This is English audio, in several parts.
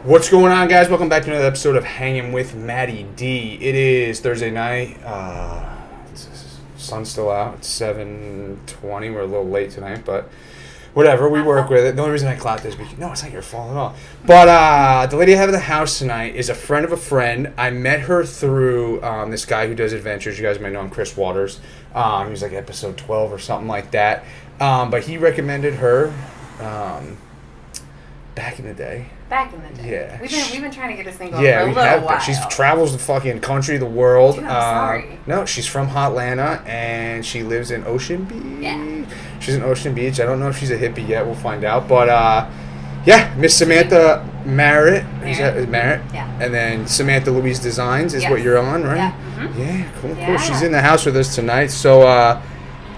What's going on, guys? Welcome back to another episode of Hangin with Maddie D. It is Thursday night. Sun's still out. It's 7:20. We're a little late tonight, but whatever. We work with it. The only reason I clapped is because... No, it's not your fault at all. But the lady I have in the house tonight is a friend of a friend. I met her through this guy who does adventures. You guys might know him, Chris Waters. He was like episode 12 or something like that. But he recommended her back in the day. Yeah. We've been trying to get this thing going for a little while. She travels the fucking country, the world. Dude, I'm sorry. No, she's from Hotlanta, and she lives in Ocean Beach. Yeah. She's in Ocean Beach. I don't know if she's a hippie yet. We'll find out. But, yeah, Miss Samantha Merritt. Merritt? Yeah. And then Samantha Louise Designs is what you're on, right? Yeah. Mm-hmm. Yeah, cool. Yeah. She's in the house with us tonight. So,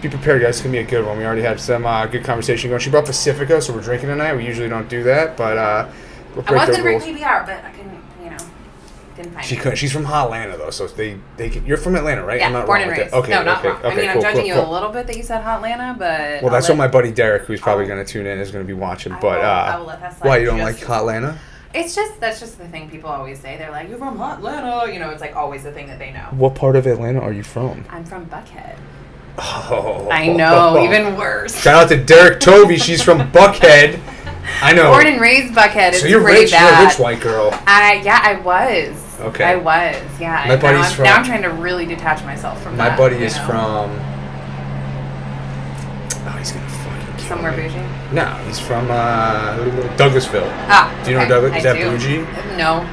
be prepared, guys. It's going to be a good one. We already had some good conversation going. She brought Pacifica, so we're drinking tonight. We usually don't do that, but... I was going to bring PBR, but I couldn't, didn't find it. She's from Hotlanta, though, so they can, you're from Atlanta, right? Yeah, I'm not born wrong and with raised. that. Okay, no, not okay, wrong. okay, I mean, cool, I'm judging cool. you a little bit that you said Hotlanta, but... Well, that's what my buddy Derek, who's probably going to tune in, is going to be watching. I will let that slide. Why, you don't like Hotlanta? That's just the thing people always say. They're like, you're from Hotlanta. It's like always the thing that they know. What part of Atlanta are you from? I'm from Buckhead. Oh. I know, even worse. Shout out to Derek Tovey. She's from Buckhead. I know. Born and raised Buckhead. So you're rich. You're a rich white girl. I was. Okay. I was. Yeah. My buddy's now I'm trying to really detach myself from that. My buddy is from. Oh, he's gonna fucking kill somewhere me. bougie. No, he's from Douglasville. Do you know Douglas? Is that bougie? No.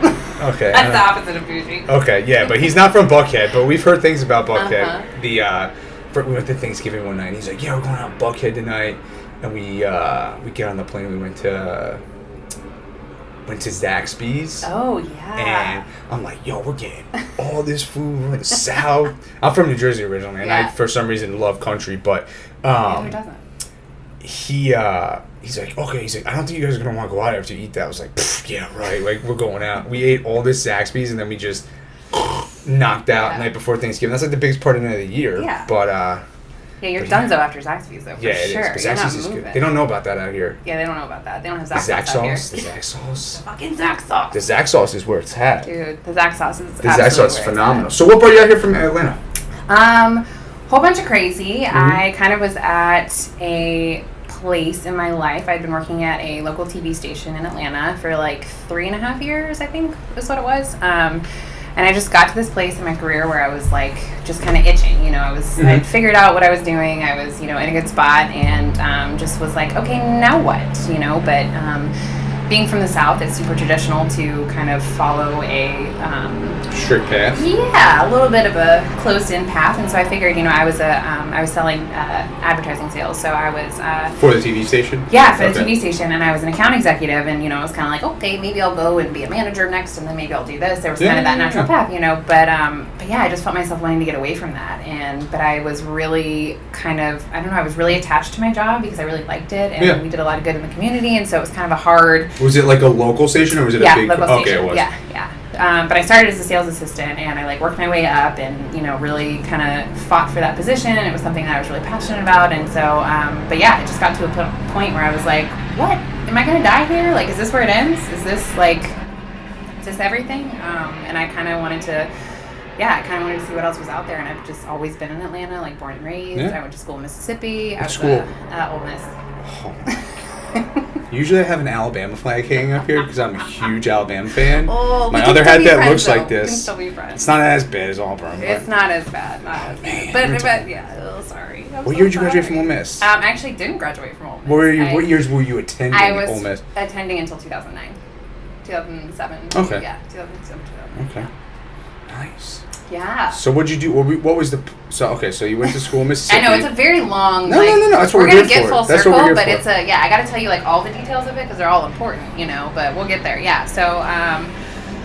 Okay. That's the opposite of bougie. Okay, yeah, but he's not from Buckhead. But we've heard things about Buckhead. Uh-huh. We went to Thanksgiving one night, and he's like, "Yeah, we're going out Buckhead tonight." And we get on the plane. We went to Zaxby's. Oh yeah. And I'm like, "Yo, we're getting all this food. We're in the South." I'm from New Jersey originally, and I for some reason love country. But who doesn't? He's like, okay. He's like, I don't think you guys are gonna want to go out after you eat that. I was like, yeah, right. Like, we're going out. We ate all this Zaxby's, and then we just knocked out the night before Thanksgiving. That's like the biggest party night of the year. Yeah. But yeah, you're donezo after Zaxby's though. For yeah, it sure. is. But Zaxby's is good. They don't know about that out here. Yeah, they don't know about that. They don't have The Zax sauce out here. The Zax sauce. The fucking Zax sauce. The Zax sauce is where it's at. Dude, the Zax sauce is. The Zax sauce is phenomenal. So what brought you out here from Atlanta? Whole bunch of crazy. Mm-hmm. I kind of was at a place in my life. I'd been working at a local TV station in Atlanta for like 3.5 years, I think is what it was. And I just got to this place in my career where I was like just kind of itching. I'd figured out what I was doing. I was, in a good spot, and just was like, okay, now what? But being from the South, it's super traditional to kind of follow a straight path. Yeah, a little bit of a closed-in path, and so I figured, I was selling advertising sales, so I was for the TV station. Yeah, for the TV station, and I was an account executive, and I was kind of like, okay, maybe I'll go and be a manager next, and then maybe I'll do this. There was kind of that natural path, but yeah, I just felt myself wanting to get away from that, but I was really I was really attached to my job because I really liked it, and we did a lot of good in the community, and so it was kind of a hard. Was it like a local station, or was it a big? Local okay, station. It was. Yeah. But I started as a sales assistant, and I worked my way up, and really kind of fought for that position. And it was something that I was really passionate about, and so. But yeah, it just got to a point where I was like, "What? Am I gonna die here? Like, is this where it ends? Is this everything?" And I kind of wanted to. Yeah, I kind of wanted to see what else was out there, and I've just always been in Atlanta, born and raised. Yeah. I went to school in Mississippi. What school? Ole Miss. Usually I have an Alabama flag hanging up here because I'm a huge Alabama fan. Oh, my other hat that looks like this. We can still be friends. It's not as bad as Auburn. It's not as bad. But yeah, sorry. What year did you graduate from Ole Miss? I actually didn't graduate from Ole Miss. What years were you attending Ole Miss? I was attending until 2009. 2007. Okay. Yeah, 2007, 2008. Okay. Nice. Yeah. So what'd you do? What was the... So you went to school in Mississippi. I know, it's a very long... No. That's what we're going to get full That's circle, what we're but for. it's a... Yeah, I got to tell you, all the details of it because they're all important, but we'll get there. Yeah, so...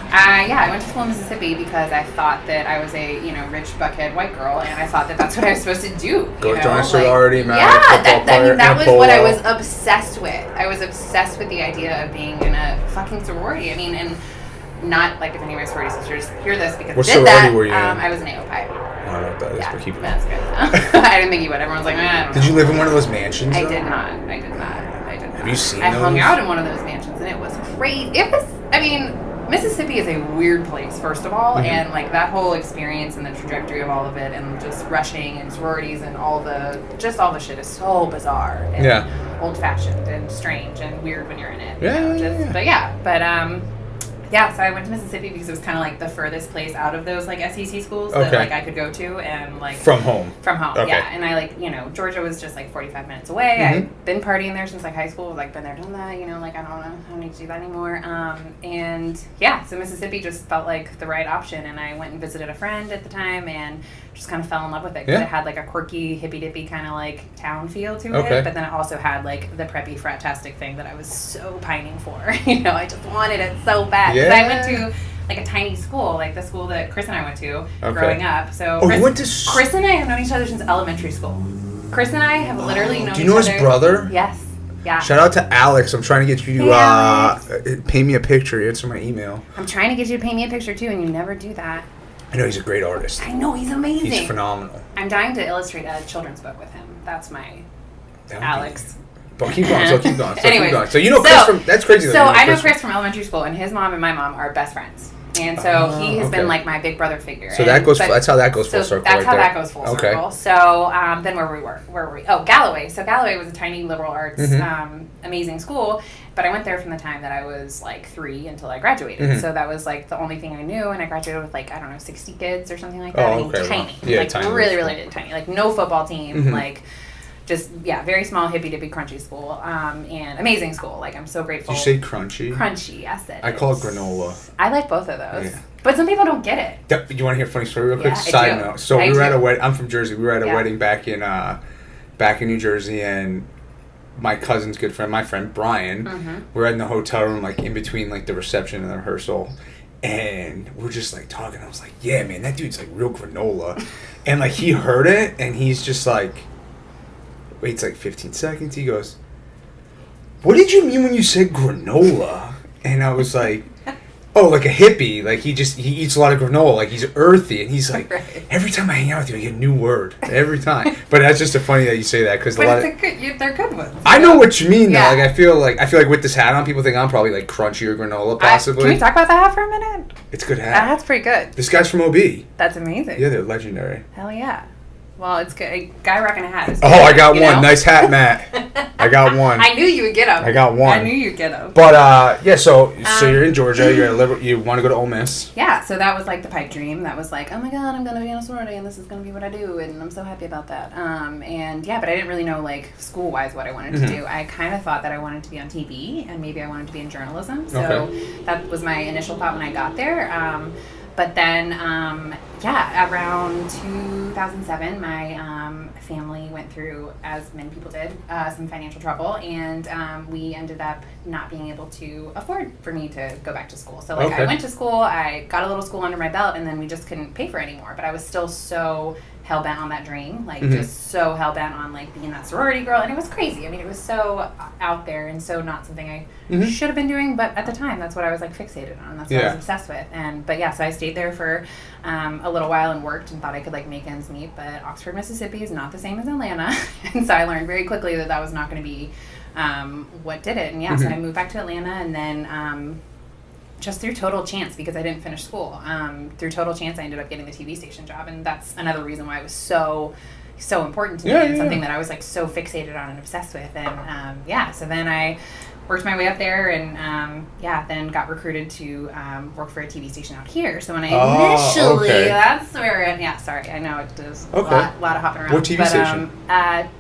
I went to school in Mississippi because I thought that I was a, rich Buckhead white girl, and I thought that that's what I was supposed to do. Go join a sorority, marry a that was what I was polo. obsessed with. I was obsessed with the idea of being in a fucking sorority. I mean, and not if any of my sorority sisters hear this because what I did that. Were you in? I was an AOPI. I don't know what that is, but keep it. That's good. I didn't think you would. Everyone's like, I don't know. Did you live in one of those mansions? I did not. Have you seen I those? hung out in one of those mansions, and it was crazy. It was I mean, Mississippi is a weird place, first of all, Mhm. and like that whole experience and the trajectory of all of it, and just rushing and sororities and all the shit is so bizarre and old-fashioned and strange and weird when you're in it. Yeah, so I went to Mississippi because it was kind of like the furthest place out of those like SEC schools that like I could go to, and like from home. Okay. Yeah, and I like Georgia was just like 45 minutes away. I've been partying there since like high school, like been there, done that. Like I don't need to do that anymore. And yeah, so Mississippi just felt like the right option, and I went and visited a friend at the time and just kind of fell in love with it because it had like a quirky hippy dippy kind of like town feel to it, but then it also had like the preppy fratastic thing that I was so pining for. I just wanted it so bad. Because I went to like a tiny school, like the school that Chris and I went to growing up. So you went to Chris and I have known each other since elementary school. Chris and I have literally known each other. Do you know his brother? Yes. Yeah. Shout out to Alex. I'm trying to get you to paint me a picture. Answer my email. I'm trying to get you to paint me a picture too, and you never do that. I know he's a great artist. I know, he's amazing. He's phenomenal. I'm dying to illustrate a children's book with him. That's my Alex. But keep going. Anyways, So you know Chris from... That's crazy. So I know Chris from elementary school, and his mom and my mom are best friends. And so he has been like my big brother figure. So that's how that goes full circle. That's how that goes full circle. So then where were we? Oh, Galloway. So Galloway was a tiny liberal arts, amazing school. But I went there from the time that I was like 3 until I graduated. So that was like the only thing I knew. And I graduated with like, I don't know, 60 kids or something like that. Tiny. Yeah, like tiny. Really, really tiny. Like no football team. Like just, very small, hippy-dippy, crunchy school. And amazing school. Like, I'm so grateful. Did you say crunchy? Crunchy, yes. I call it granola. I like both of those. Yeah. But some people don't get it. You want to hear a funny story real quick? Yeah, Side note. So we were at a wedding. I'm from Jersey. We were at a wedding back in New Jersey, and my cousin's good friend, my friend Brian, we're in the hotel room, like in between like the reception and the rehearsal. And we're just like talking. I was like, yeah, man, that dude's like real granola. And like he heard it, and he's just like, waits like 15 seconds. He goes, what did you mean when you said granola? And I was like, oh, like a hippie. Like he eats a lot of granola. Like he's earthy. And he's like, every time I hang out with you, I get a new word. Every time. But that's just funny that you say that. Cause they're good ones. I know what you mean though. Like I feel like with this hat on, people think I'm probably like crunchy or granola possibly. Can we talk about that hat for a minute? It's a good hat. That hat's pretty good. This guy's from OB. That's amazing. Yeah, they're legendary. Hell yeah. Well, it's good. A guy rocking a hat is good, I got one. Know? Nice hat, Matt. I got one. I knew you would get him. I got one. I knew you'd get him. But, so you're in Georgia. You're at you want to go to Ole Miss. Yeah, so that was like the pipe dream. That was like, oh my God, I'm going to be in a sorority and this is going to be what I do. And I'm so happy about that. But I didn't really know like school-wise what I wanted to do. I kind of thought that I wanted to be on TV and maybe I wanted to be in journalism. So that was my initial thought when I got there. But then, around 2007, my family went through, as many people did, some financial trouble, and we ended up not being able to afford for me to go back to school. So, I went to school, I got a little school under my belt, and then we just couldn't pay for it anymore. But I was still so hell-bent on that dream, just so hell-bent on, being that sorority girl, and it was crazy. I mean, it was so out there and so not something I should have been doing, but at the time, that's what I was, fixated on. That's what I was obsessed with. So I stayed there for a little while and worked and thought I could, make ends meet, but Oxford, Mississippi is not the same as Atlanta, and so I learned very quickly that was not going to be what did it. And, so I moved back to Atlanta, and then just through total chance, because I didn't finish school. Through total chance, I ended up getting the TV station job, and that's another reason why it was so important to me, and something that I was so fixated on and obsessed with. And so then I worked my way up there, and then got recruited to work for a TV station out here. So when I initially, that's where, sorry, I know it does a lot of hopping around. What TV station?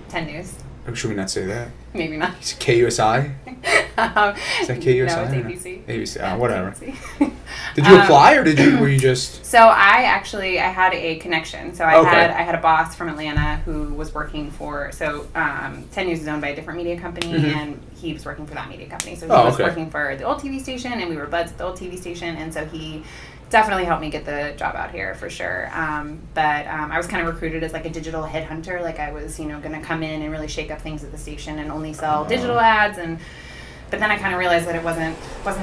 10 News. Should we not say that? Maybe not. It's KUSI? Is that KUSI? No, it's ABC. ABC, whatever. ABC. Did you apply, or were you just... So I had a connection. So I had a boss from Atlanta who was working for... So 10 News is owned by a different media company, and he was working for that media company. So he was working for the old TV station, and we were buds at the old TV station, and so he definitely helped me get the job out here for sure. But I was kind of recruited as a digital headhunter. I was, going to come in and really shake up things at the station and only sell digital ads. But then I kind of realized that it wasn't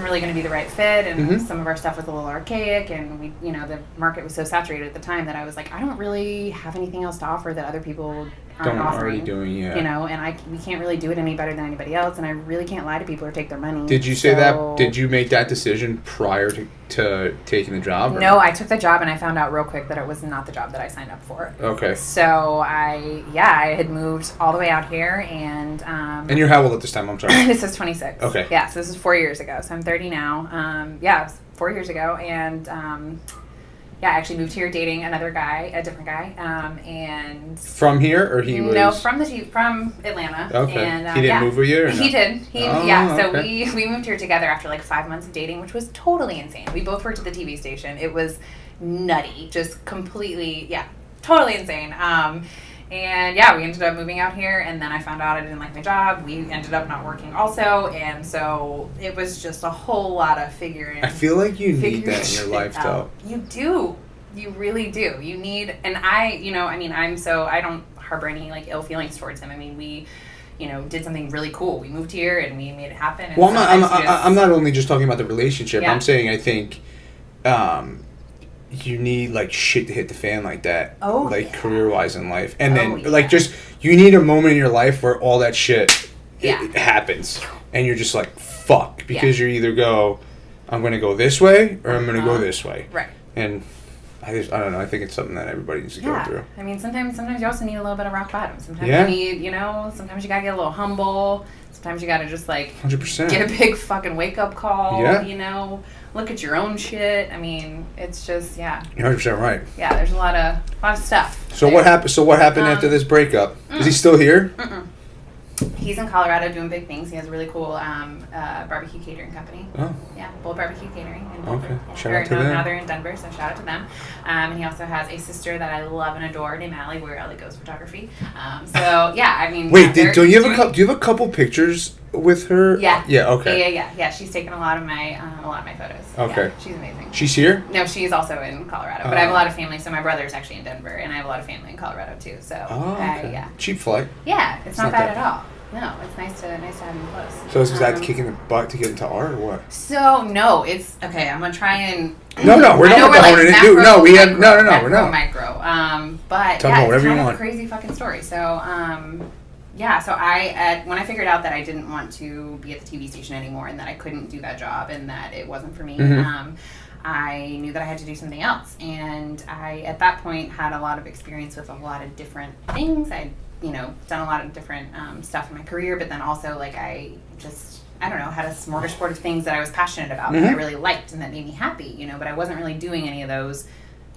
really going to be the right fit, and some of our stuff was a little archaic, and we, the market was so saturated at the time that I was like, I don't really have anything else to offer that other people aren't offering. Already doing, yeah. You know, and we can't really do it any better than anybody else, and I really can't lie to people or take their money. Did you say that? Did you make that decision prior to taking the job? No, I took the job and I found out real quick that it was not the job that I signed up for. Okay. So I had moved all the way out here, and and you're how old at this time? I'm sorry. This is 26. Okay. Yeah, so this is 4 years ago. So I'm 30 now. It was 4 years ago, and I actually moved here dating a different guy, and from here, or he was? No, from Atlanta. Okay. And, he didn't move with you? Or no? He did. So okay. we moved here together after like 5 months of dating, which was totally insane. We both worked at the TV station. It was nutty, just completely, totally insane. And we ended up moving out here, and then I found out I didn't like my job. We ended up not working also, and so it was just a whole lot of figuring. I feel like you need that in your life, though. You do. You really do. You need, and I don't harbor any like ill feelings towards him. I mean, we, did something really cool. We moved here and we made it happen. And well, I'm not only just talking about the relationship. Yeah. I'm saying I think, you need like shit to hit the fan like that. Oh, career wise in life, and then just you need a moment in your life where all that shit it happens, and you're just like fuck, because you either go, I'm gonna go this way or I'm gonna go this way, right? And I don't know. I think it's something that everybody needs to go through. I mean, sometimes you also need a little bit of rock bottom. Sometimes you need, sometimes you gotta get a little humble. Sometimes you gotta just 100% get a big fucking wake up call. Yeah. Look at your own shit. I mean, it's just You're 100% right. Yeah, there's a lot of stuff. So what happened? So what happened after this breakup? Is he still here? He's in Colorado doing big things. He has a really cool barbecue catering company. Oh. Yeah, Bull Barbecue Catering. Okay. Shout out to them. Now they're in Denver, so shout out to them. And he also has a sister that I love and adore named Allie, where Allie goes photography. Wait, do you have a couple pictures with her? Yeah. Yeah. Okay. Yeah. She's taken a lot of my photos. Okay. Yeah, she's amazing. She's here? No, she's also in Colorado, but I have a lot of family. So my brother's actually in Denver, and I have a lot of family in Colorado too. So. Okay. Cheap flight. Yeah, it's not bad at all. No, it's nice to have him close. So is that kicking the butt to get into art or what? So no, it's okay. I'm gonna try and. No, we're not going to do. No, we have no, we're not. Micro. But talk about whatever it's you want. A crazy fucking story. So so when I figured out that I didn't want to be at the TV station anymore, and that I couldn't do that job, and that it wasn't for me. I knew that I had to do something else, and I at that point had a lot of experience with a lot of different things. I'd done a lot of different stuff in my career, but then also I don't know, had a smorgasbord of things that I was passionate about that I really liked and that made me happy, but I wasn't really doing any of those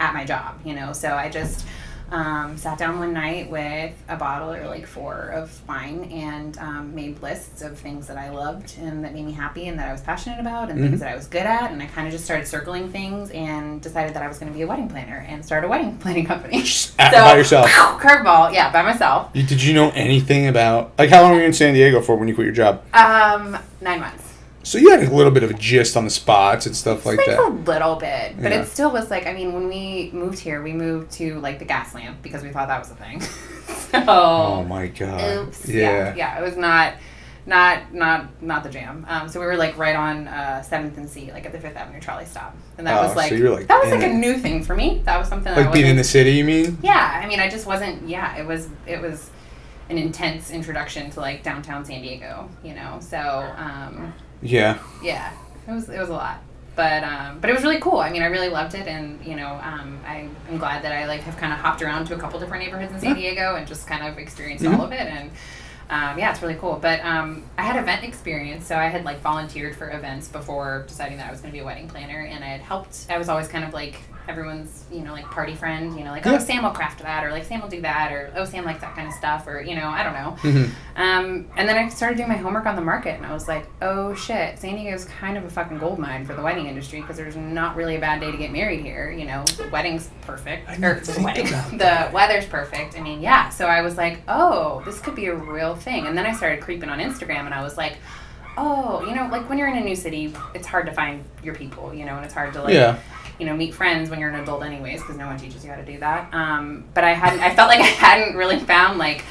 at my job, so I just sat down one night with a bottle or 4 of wine and made lists of things that I loved and that made me happy and that I was passionate about and things that I was good at, and I kind of just started circling things and decided that I was going to be a wedding planner and start a wedding planning company. By yourself? Curveball, by myself. Did you know anything about, how long were you in San Diego for when you quit your job? 9 months. So you had a little bit of a gist on the spots and stuff like that. A little bit, but it still was when we moved here, we moved to the gas lamp because we thought that was a thing. So. Oh my god. Oops. Yeah. It was not the jam. So we were right on 7th and C, at the 5th Avenue trolley stop, and that was so you're that was a new thing for me. That was something that being in the city. You mean? Yeah. I mean, I just wasn't. Yeah. It was an intense introduction to downtown San Diego. So. Yeah. Yeah, it was a lot, but it was really cool. I mean, I really loved it, and I'm glad that I have kind of hopped around to a couple different neighborhoods in San Diego and just kind of experienced all of it, and it's really cool. But I had event experience, so I had volunteered for events before deciding that I was going to be a wedding planner, and I had helped. I was always kind of everyone's party friend, oh, Sam will craft that, or Sam will do that, or oh, Sam likes that kind of stuff, or I don't know. And then I started doing my homework on the market, and I was like, oh shit, San Diego's kind of a fucking gold mine for the wedding industry, because there's not really a bad day to get married here. The wedding's perfect, the weather's perfect. I mean, yeah. So I was like, oh, this could be a real thing. And then I started creeping on Instagram, and I was like, oh, when you're in a new city, it's hard to find your people, and it's hard to meet friends when you're an adult anyways, because no one teaches you how to do that. But I felt like I hadn't really found my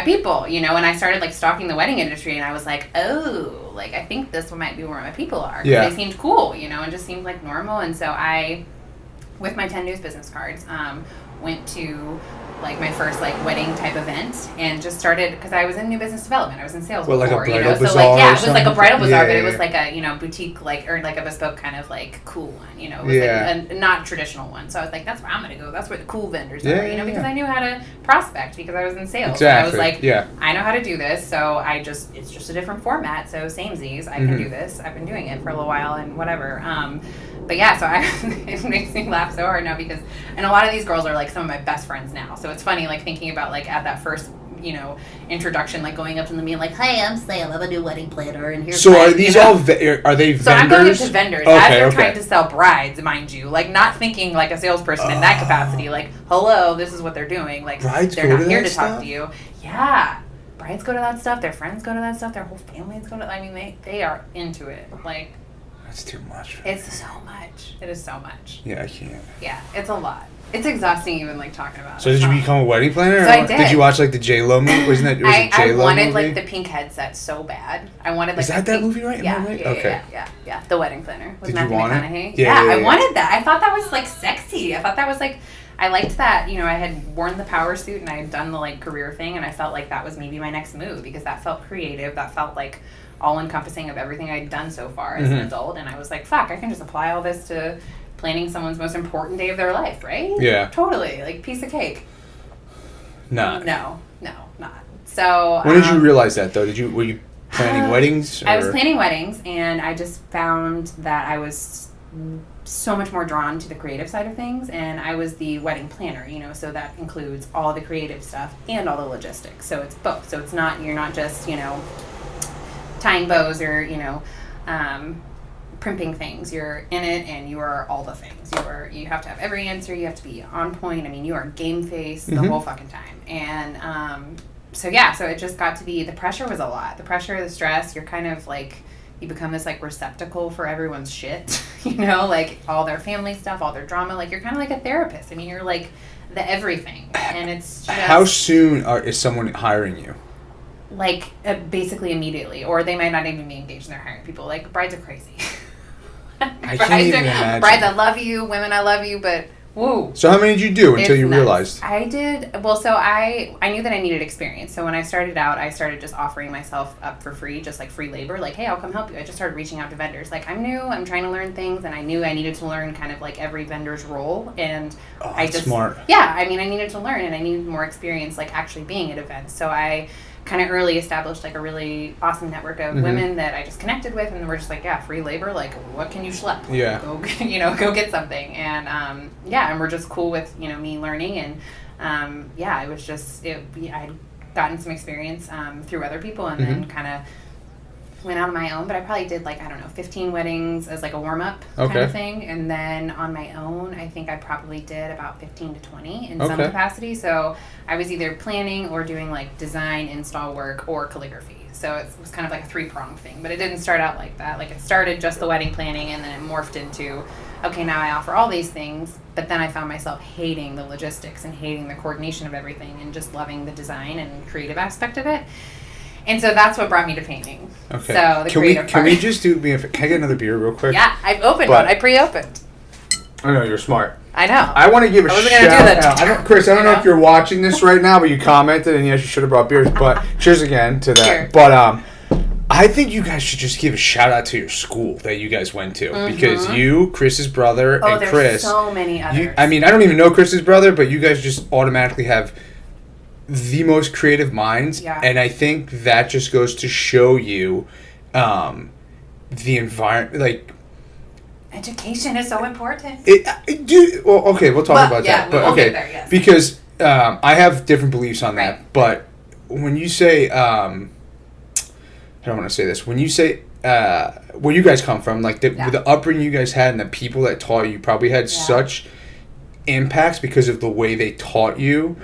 people, and I started stalking the wedding industry, and I was like, oh, I think this might be where my people are. Yeah. They seemed cool, and just seemed normal. And so I, with my 10 news business cards, went to like my first like wedding type event and just started because I was in new business development. I was in sales before, like a bridal So bazaar like or it was like a bridal bazaar, but it yeah. was like a boutique like or like a bespoke kind of like cool one. It was like a not traditional one. So I was like, that's where I'm gonna go. That's where the cool vendors are. Because I knew how to prospect because I was in sales. Exactly. And I was like, I know how to do this. So it's just a different format. So samesies, I can do this. I've been doing it for a little while and whatever. But yeah, so it makes me laugh so hard now and a lot of these girls are like some of my best friends now. So it's funny like thinking about like at that first, introduction, like going up to them being like, "Hey, I'm Sam. I'm a new wedding planner, and here's." So are these all? Are they vendors? So I'm going up to vendors as they're trying to sell brides, mind you. Like not thinking like a salesperson in that capacity. Like, hello, this is what they're doing. Like brides they're not here to stuff? talk to you. Yeah, brides go to that stuff. Their friends go to that stuff. Their whole families go to. I mean, they are into it. Like. That's too much. It's so much. It is so much. Yeah, I can't. Yeah, it's a lot. It's exhausting even like talking about it. So did you become a wedding planner? So I did. Did you watch like the J-Lo movie? Wasn't that I J-Lo wanted movie? like the pink headset so bad. I wanted like Is that pink, movie right? Yeah, Am I right? yeah, okay. Yeah. The Wedding Planner with Did Matthew you want McConaughey. it? Yeah, I wanted that. I thought that was like sexy. I thought that was like I liked that, I had worn the power suit and I had done the like career thing and I felt like that was maybe my next move because that felt creative. That felt like all-encompassing of everything I'd done so far as an adult. And I was like, fuck, I can just apply all this to planning someone's most important day of their life, right? Yeah. Totally. Like, piece of cake. Not. No, not. So... When did you realize that, though? Were you planning weddings? Or? I was planning weddings, and I just found that I was so much more drawn to the creative side of things, and I was the wedding planner, so that includes all the creative stuff and all the logistics. So it's both. So it's not, you're not just, tying bows or, primping things. You're in it and you are all the things. You have to have every answer. You have to be on point. I mean, you are game face the whole fucking time. And so it just got to be, the pressure was a lot. The pressure, the stress, you're kind of like, you become this like receptacle for everyone's shit, like all their family stuff, all their drama. Like you're kind of like a therapist. I mean, you're like the everything. And it's just... How soon is someone hiring you? Like basically immediately, or they might not even be engaged in their hiring people. Like brides are crazy. I can't even imagine. Brides, I love you. Women, I love you. But woo. So how many did you do until you realized? I did. Well, so I knew that I needed experience. So when I started out, I started just offering myself up for free, just like free labor. Like, hey, I'll come help you. I just started reaching out to vendors. Like, I'm new. I'm trying to learn things, and I knew I needed to learn kind of like every vendor's role. And I just smart. Yeah, I mean, I needed to learn, and I needed more experience, like actually being at events. So I kind of early established like a really awesome network of women that I just connected with, and we're just like, yeah, free labor, like what can you schlep? Yeah. Go get something. And and we're just cool with, me learning, and it was just I'd gotten some experience through other people, and then kind of went out on my own, but I probably did 15 weddings as like a warm-up kind of thing, and then on my own I think I probably did about 15 to 20 in some capacity. So I was either planning or doing like design, install work, or calligraphy. So it was kind of like a three-pronged thing, but it didn't start out like that. Like it started just the wedding planning, and then it morphed into, okay, now I offer all these things, but then I found myself hating the logistics and hating the coordination of everything and just loving the design and creative aspect of it. And so that's what brought me to painting. Okay. So the creative part. Can we just do me? Can I get another beer real quick? Yeah, I've opened one. I pre-opened. I know, you're smart. I know. I want to give a shout out. Chris, I don't know if you're watching this right now, but you commented, and yes, you should have brought beers. But cheers again to that. Cheers. But I think you guys should just give a shout out to your school that you guys went to, because you, Chris's brother, and Chris. There's so many others. I don't even know Chris's brother, but you guys just automatically have the most creative minds, and I think that just goes to show you the environment, like education is so important. We'll talk about that. But we'll get there, yes. Because I have different beliefs on that. But when you say, I don't want to say this. When you say where you guys come from, like the upbringing you guys had and the people that taught you probably had such impacts because of the way they taught you,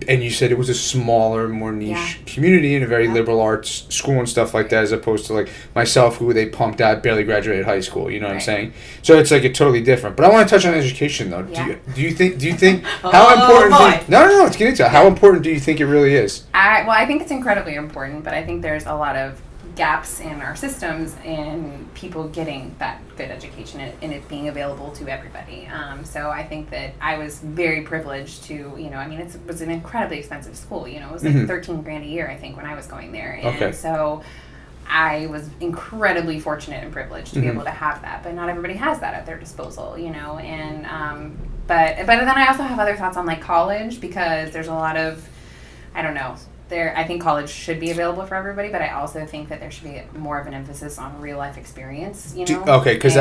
and you said it was a smaller, more niche community in a very liberal arts school and stuff like that, as opposed to like myself, who they pumped out, barely graduated high school. You know what I'm saying? So it's like a totally different. But I want to touch on education though. Do you think how important? No, let's get into it. How important do you think it really is? I think it's incredibly important, but I think there's a lot of gaps in our systems and people getting that good education and it being available to everybody. So I think that I was very privileged to, it was an incredibly expensive school. It was like $13,000 a year, I think, when I was going there. And so I was incredibly fortunate and privileged to be able to have that, but not everybody has that at their disposal, and but then I also have other thoughts on like college, because there's a lot of, I don't know, I think college should be available for everybody, but I also think that there should be more of an emphasis on real life experience, Okay, because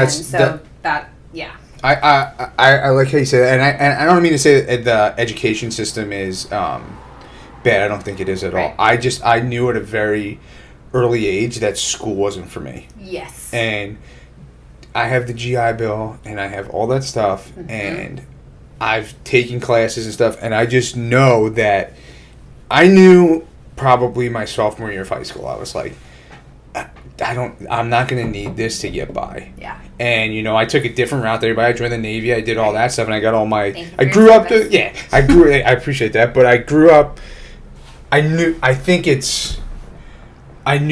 yeah. I like how you say that, and I don't mean to say that the education system is bad. I don't think it is at all. I knew at a very early age that school wasn't for me. Yes. And I have the GI Bill, and I have all that stuff, and I've taken classes and stuff, and I just know that I knew probably my sophomore year of high school, I was like, I'm not going to need this to get by. Yeah. And, I took a different route than everybody. I joined the Navy. I did all that stuff, and I got all my... I appreciate that, but I grew up... I knew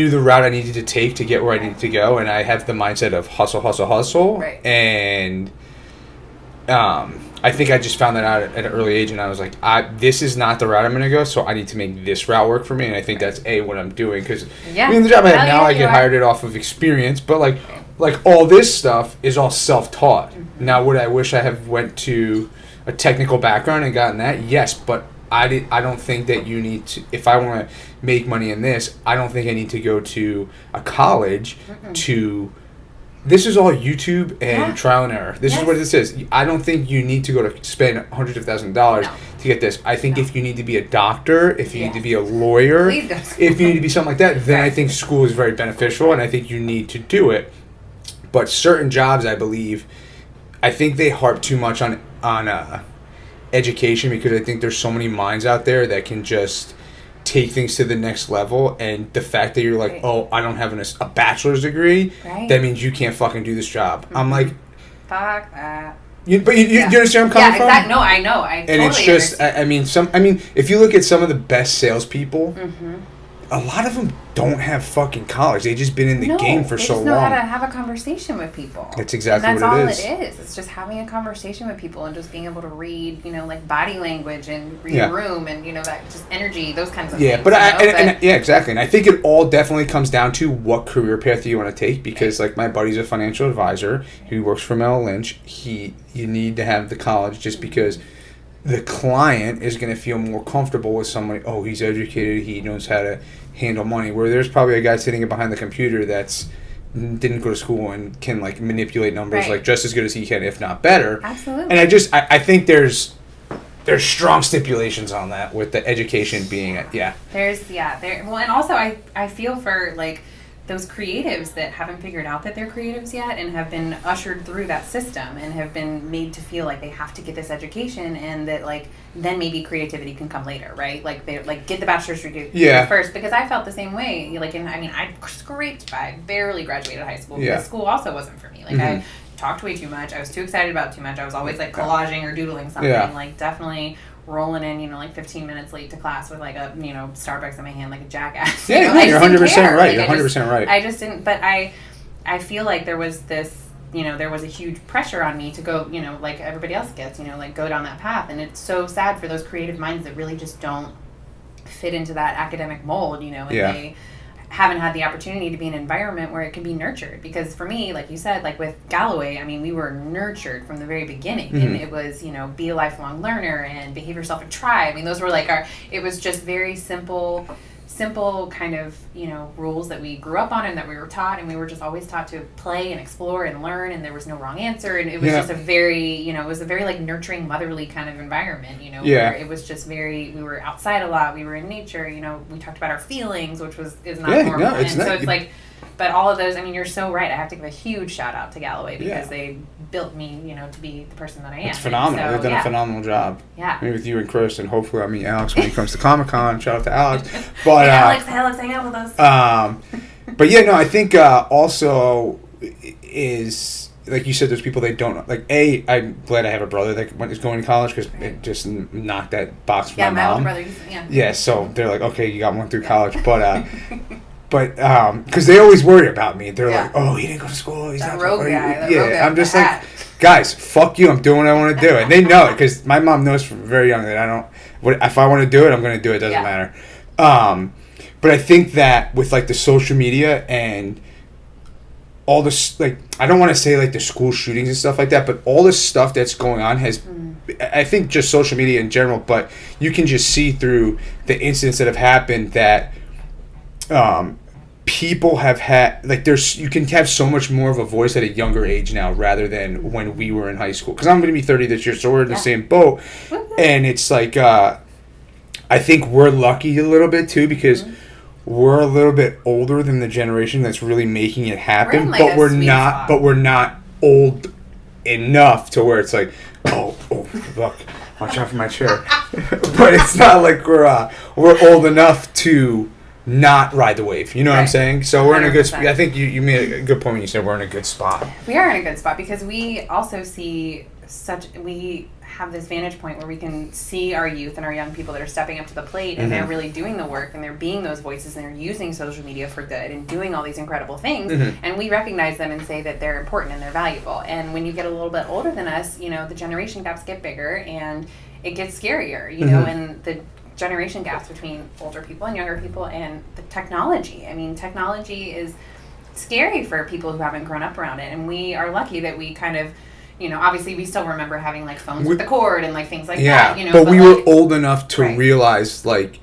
the route I needed to take to get where I needed to go, and I have the mindset of hustle, hustle, hustle. Right. And I think I just found that out at an early age, and I was like, this is not the route I'm going to go, so I need to make this route work for me, and I think that's what I'm doing, because the job I have now, I get hired it off of experience, but like all this stuff is all self-taught. Now, would I wish I have went to a technical background and gotten that? Yes, but I don't think that you need to, if I want to make money in this, I don't think I need to go to a college to... This is all YouTube and trial and error. This is what this is. I don't think you need to go to spend hundreds of thousands of dollars to get this. I think if you need to be a doctor, if you need to be a lawyer, if you need to be something like that, then I think school is very beneficial, and I think you need to do it. But certain jobs, I think they harp too much on education, because I think there's so many minds out there that can just take things to the next level, and the fact that you're like, oh, I don't have a bachelor's degree, that means you can't fucking do this job. I'm like, fuck that. You understand where I'm coming from? Exactly. No, I know. I and totally it's just, understand. if you look at some of the best salespeople, a lot of them don't have fucking college. They've just been in the game for so long. They just know how to have a conversation with people. That's exactly what it is. That's all it is. It's just having a conversation with people and just being able to read, like body language and read a room and, that just energy, those kinds of things. Yeah, but exactly. And I think it all definitely comes down to what career path you want to take, because like my buddy's a financial advisor. He works for Merrill Lynch. You need to have the college just because the client is going to feel more comfortable with somebody, oh, he's educated, he knows how to handle money, where there's probably a guy sitting behind the computer that's didn't go to school and can like manipulate numbers like just as good as he can, if not better. Absolutely. And I think there's strong stipulations on that, with the education being well, and also I feel for like those creatives that haven't figured out that they're creatives yet and have been ushered through that system and have been made to feel like they have to get this education, and that like then maybe creativity can come later, right? Like they like get the bachelor's degree first, because I felt the same way. Like, I scraped by, I barely graduated high school because school also wasn't for me. Like I talked way too much. I was too excited about too much. I was always like collaging or doodling something. Like definitely rolling in, like 15 minutes late to class with like a, Starbucks in my hand like a jackass. You're 100% right. You're 100% right. I just didn't, but I feel like there was this, there was a huge pressure on me to go, like everybody else gets, like go down that path. And it's so sad for those creative minds that really just don't fit into that academic mold, and they haven't had the opportunity to be in an environment where it can be nurtured. Because for me, like you said, like with Galloway, we were nurtured from the very beginning. And it was, be a lifelong learner and behave yourself and try. Those were like it was just very simple kind of, rules that we grew up on and that we were taught. And we were just always taught to play and explore and learn, and there was no wrong answer. And it was just a very, it was a very like nurturing, motherly kind of environment, where it was just very, we were outside a lot, we were in nature, we talked about our feelings, which is not normal. And so it's like, but all of those, you're so right. I have to give a huge shout out to Galloway, because they built me, to be the person that I am. It's phenomenal. They've done a phenomenal job. Yeah. Maybe with you and Chris, and hopefully I'll meet Alex when he comes to Comic-Con. Shout out to Alex. But Alex, hang out with us. But yeah, no, I think also is, like you said, there's people that don't, like, I'm glad I have a brother that is going to college, because it just knocked that box from my mom. Older brother, Yeah, so they're like, okay, you got one through college. But But because they always worry about me. They're like, oh, he didn't go to school. He's that not rogue guy. Yeah, I'm just like, guys, fuck you. I'm doing what I want to do. And they know it because my mom knows from very young that I don't, if I want to do it, I'm going to do it. It doesn't matter. But I think that with like the social media and all this, like, I don't want to say like the school shootings and stuff like that, but all this stuff that's going on has, I think just social media in general, but you can just see through the incidents that have happened that people have had, like, you can have so much more of a voice at a younger age now rather than when we were in high school. Because I'm going to be 30 this year, so we're in the same boat. And it's like, I think we're lucky a little bit too because we're a little bit older than the generation that's really making it happen, but we're not old enough to where it's like, oh, look, watch out for my chair. But it's not like we're old enough to not ride the wave. You know what I'm saying? So we're in a good spot. I think you made a good point when you said we're in a good spot. We are in a good spot because we also see we have this vantage point where we can see our youth and our young people that are stepping up to the plate and they're really doing the work and they're being those voices and they're using social media for good and doing all these incredible things. And we recognize them and say that they're important and they're valuable. And when you get a little bit older than us, you know, the generation gaps get bigger and it gets scarier, you know, and the generation gaps between older people and younger people and the technology. I mean, technology is scary for people who haven't grown up around it. And we are lucky that we kind of, you know, obviously we still remember having like phones with the cord and like things like that, you know. But we were old enough to realize like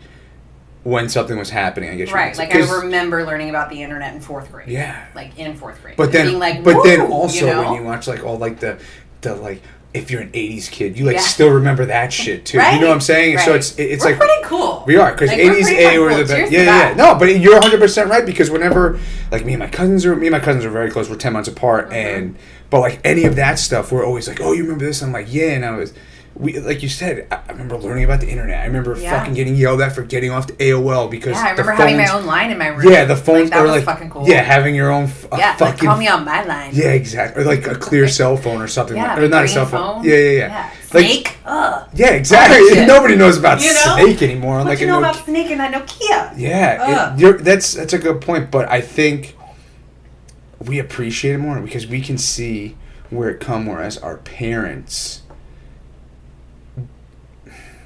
when something was happening, I guess. Right. Like I remember learning about the internet in 4th grade. Yeah. Like in 4th grade. But then, being like, then also you know? When you watch like all like the like, if you're an 80s kid, you like still remember that shit too. You know what I'm saying? So it's we're like pretty cool. We are because like, 80s A were the best. Yeah. No, but you're 100% right because whenever like me and my cousins are very close. We're 10 months apart, but like any of that stuff, we're always like, oh, you remember this? I'm like, yeah, and like you said, I remember learning about the internet. I remember fucking getting yelled at for getting off the AOL because I remember having my own line in my room. Yeah, the phones that are was like fucking cool. Yeah, having your own fucking like call me on my line. Yeah, exactly. Or like a clear cell phone or something like, or not a cell phone. Yeah. Snake. Yeah, exactly. Nobody knows about Snake anymore. What like you know about Snake and that Nokia? Yeah, that's a good point. But I think we appreciate it more because we can see where it come. Whereas our parents,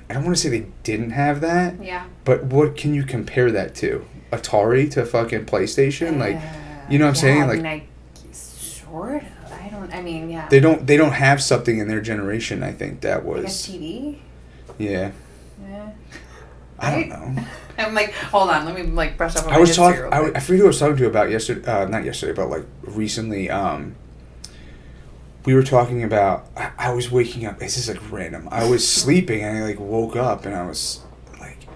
I don't want to say they didn't have that. Yeah. But what can you compare that to? Atari to fucking PlayStation? Like, you know what I'm saying? Like, sort of. They don't have something in their generation. I think that was. Like a TV. Yeah. I don't know. I'm like, hold on, let me like brush up on I forget who I was talking to about yesterday. Not yesterday, but like recently. We were talking about. I was waking up. This is like random. I was sleeping and I like woke up and I was like,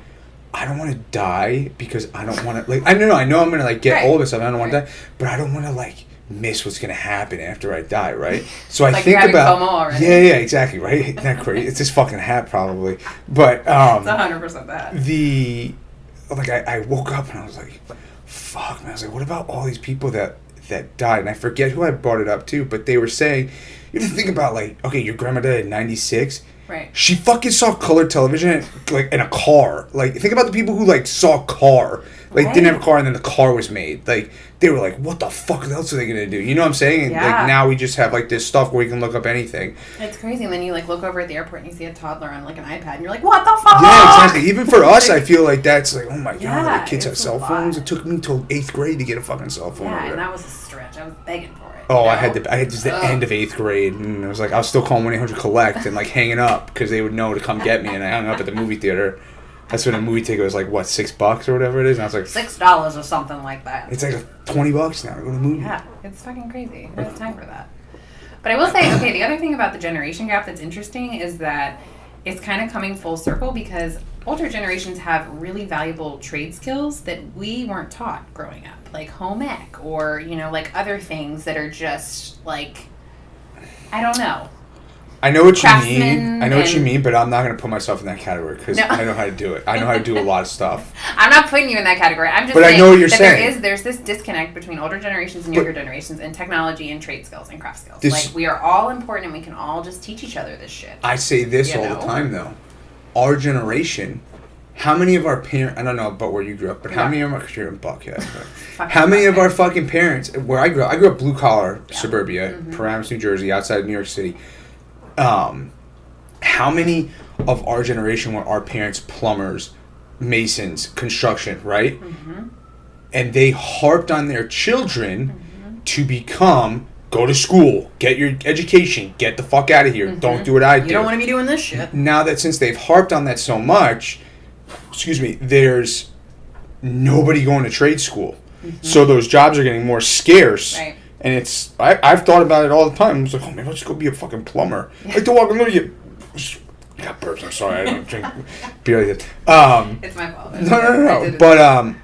I don't want to die because I don't want to like. I know I'm gonna like get old and stuff. I don't want to die, but I don't want to like miss what's gonna happen after I die, right? So I think about FOMO already. Yeah, exactly, right? Isn't that crazy? It's this fucking hat probably, but it's 100% that. I woke up and I was like, fuck, man. I was like, what about all these people that died? And I forget who I brought it up to, but they were saying, you have to think about like, okay, your grandma died in 96. Right. She fucking saw color television like in a car. Like, think about the people who like saw a car. Like, didn't have a car and then the car was made. Like, they were like, what the fuck else are they going to do? You know what I'm saying? And like, now we just have like this stuff where we can look up anything. It's crazy. And then you like look over at the airport and you see a toddler on like an iPad and you're like, what the fuck? Yeah, exactly. Even for us, I feel like that's like, oh my God, the kids have cell phones. It took me till 8th grade to get a fucking cell phone. Yeah, and that was a stretch. I was begging for it. Oh, I had just the end of 8th grade, and I was like, I was still calling 1-800-COLLECT and like hanging up because they would know to come get me, and I hung up at the movie theater. That's when a movie ticket was like what, $6 or whatever it is, and I was like $6 or something like that. It's like $20 now to go to the movie. Yeah, it's fucking crazy. There's time for that. But I will say, okay, the other thing about the generation gap that's interesting is that it's kind of coming full circle because older generations have really valuable trade skills that we weren't taught growing up, like home ec or, you know, like other things that are just like, I don't know. I know what you mean, but I'm not going to put myself in that category because I know how to do it. I know how to do a lot of stuff. I'm not putting you in that category. I'm just saying I know what you're saying. There's this disconnect between older generations and younger generations in technology and trade skills and craft skills. Like, we are all important and we can all just teach each other this shit. I say this all the time, though. Our generation how many of our parents, I don't know about where you grew up, but how Yeah. many of our, because you're in Buckhead, but how many of our fucking parents, where I grew up blue collar, suburbia, Paramus, New Jersey, outside of New York City. How many of our generation were our parents plumbers, masons, construction, right? And they harped on their children to become, go to school, get your education, get the fuck out of here, don't do what I do. You don't want to be doing this shit. Now that since they've harped on that so much, there's nobody going to trade school. So those jobs are getting more scarce. Right. And it's, I've thought about it all the time. I was like, oh, maybe I'll just go be a fucking plumber. Like to walk into you. I got burps. I'm sorry. I don't drink beer like this. It's my fault. No. But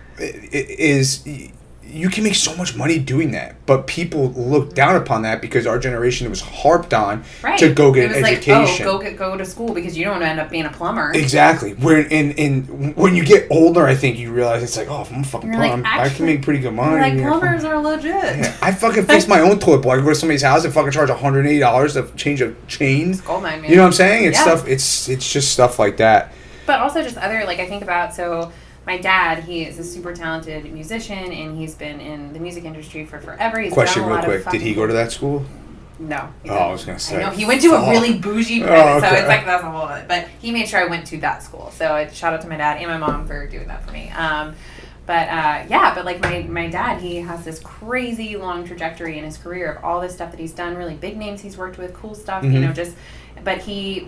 you can make so much money doing that, but people look down upon that because our generation was harped on to go get an education. Like, go to school because you don't want to end up being a plumber. Exactly. Where in when you get older, I think you realize it's like, oh, if I'm a fucking plumber, I can make pretty good money. Like, plumbers are legit. Yeah. I fucking fix my own toilet bowl. I can go to somebody's house and fucking charge $180 to change a chain. It's gold mine, man. You know what I'm saying? It's stuff. It's just stuff like that. But also just other, like, I think about, so my dad, he is a super talented musician, and he's been in the music industry for forever. He's Question done a real lot of quick. Did he go to that school? No. I was going to say. I know. He went to a really bougie private, so it's like, that's a whole other. But he made sure I went to that school. So shout out to my dad and my mom for doing that for me. But like my dad, he has this crazy long trajectory in his career of all this stuff that he's done, really big names he's worked with, cool stuff, but he...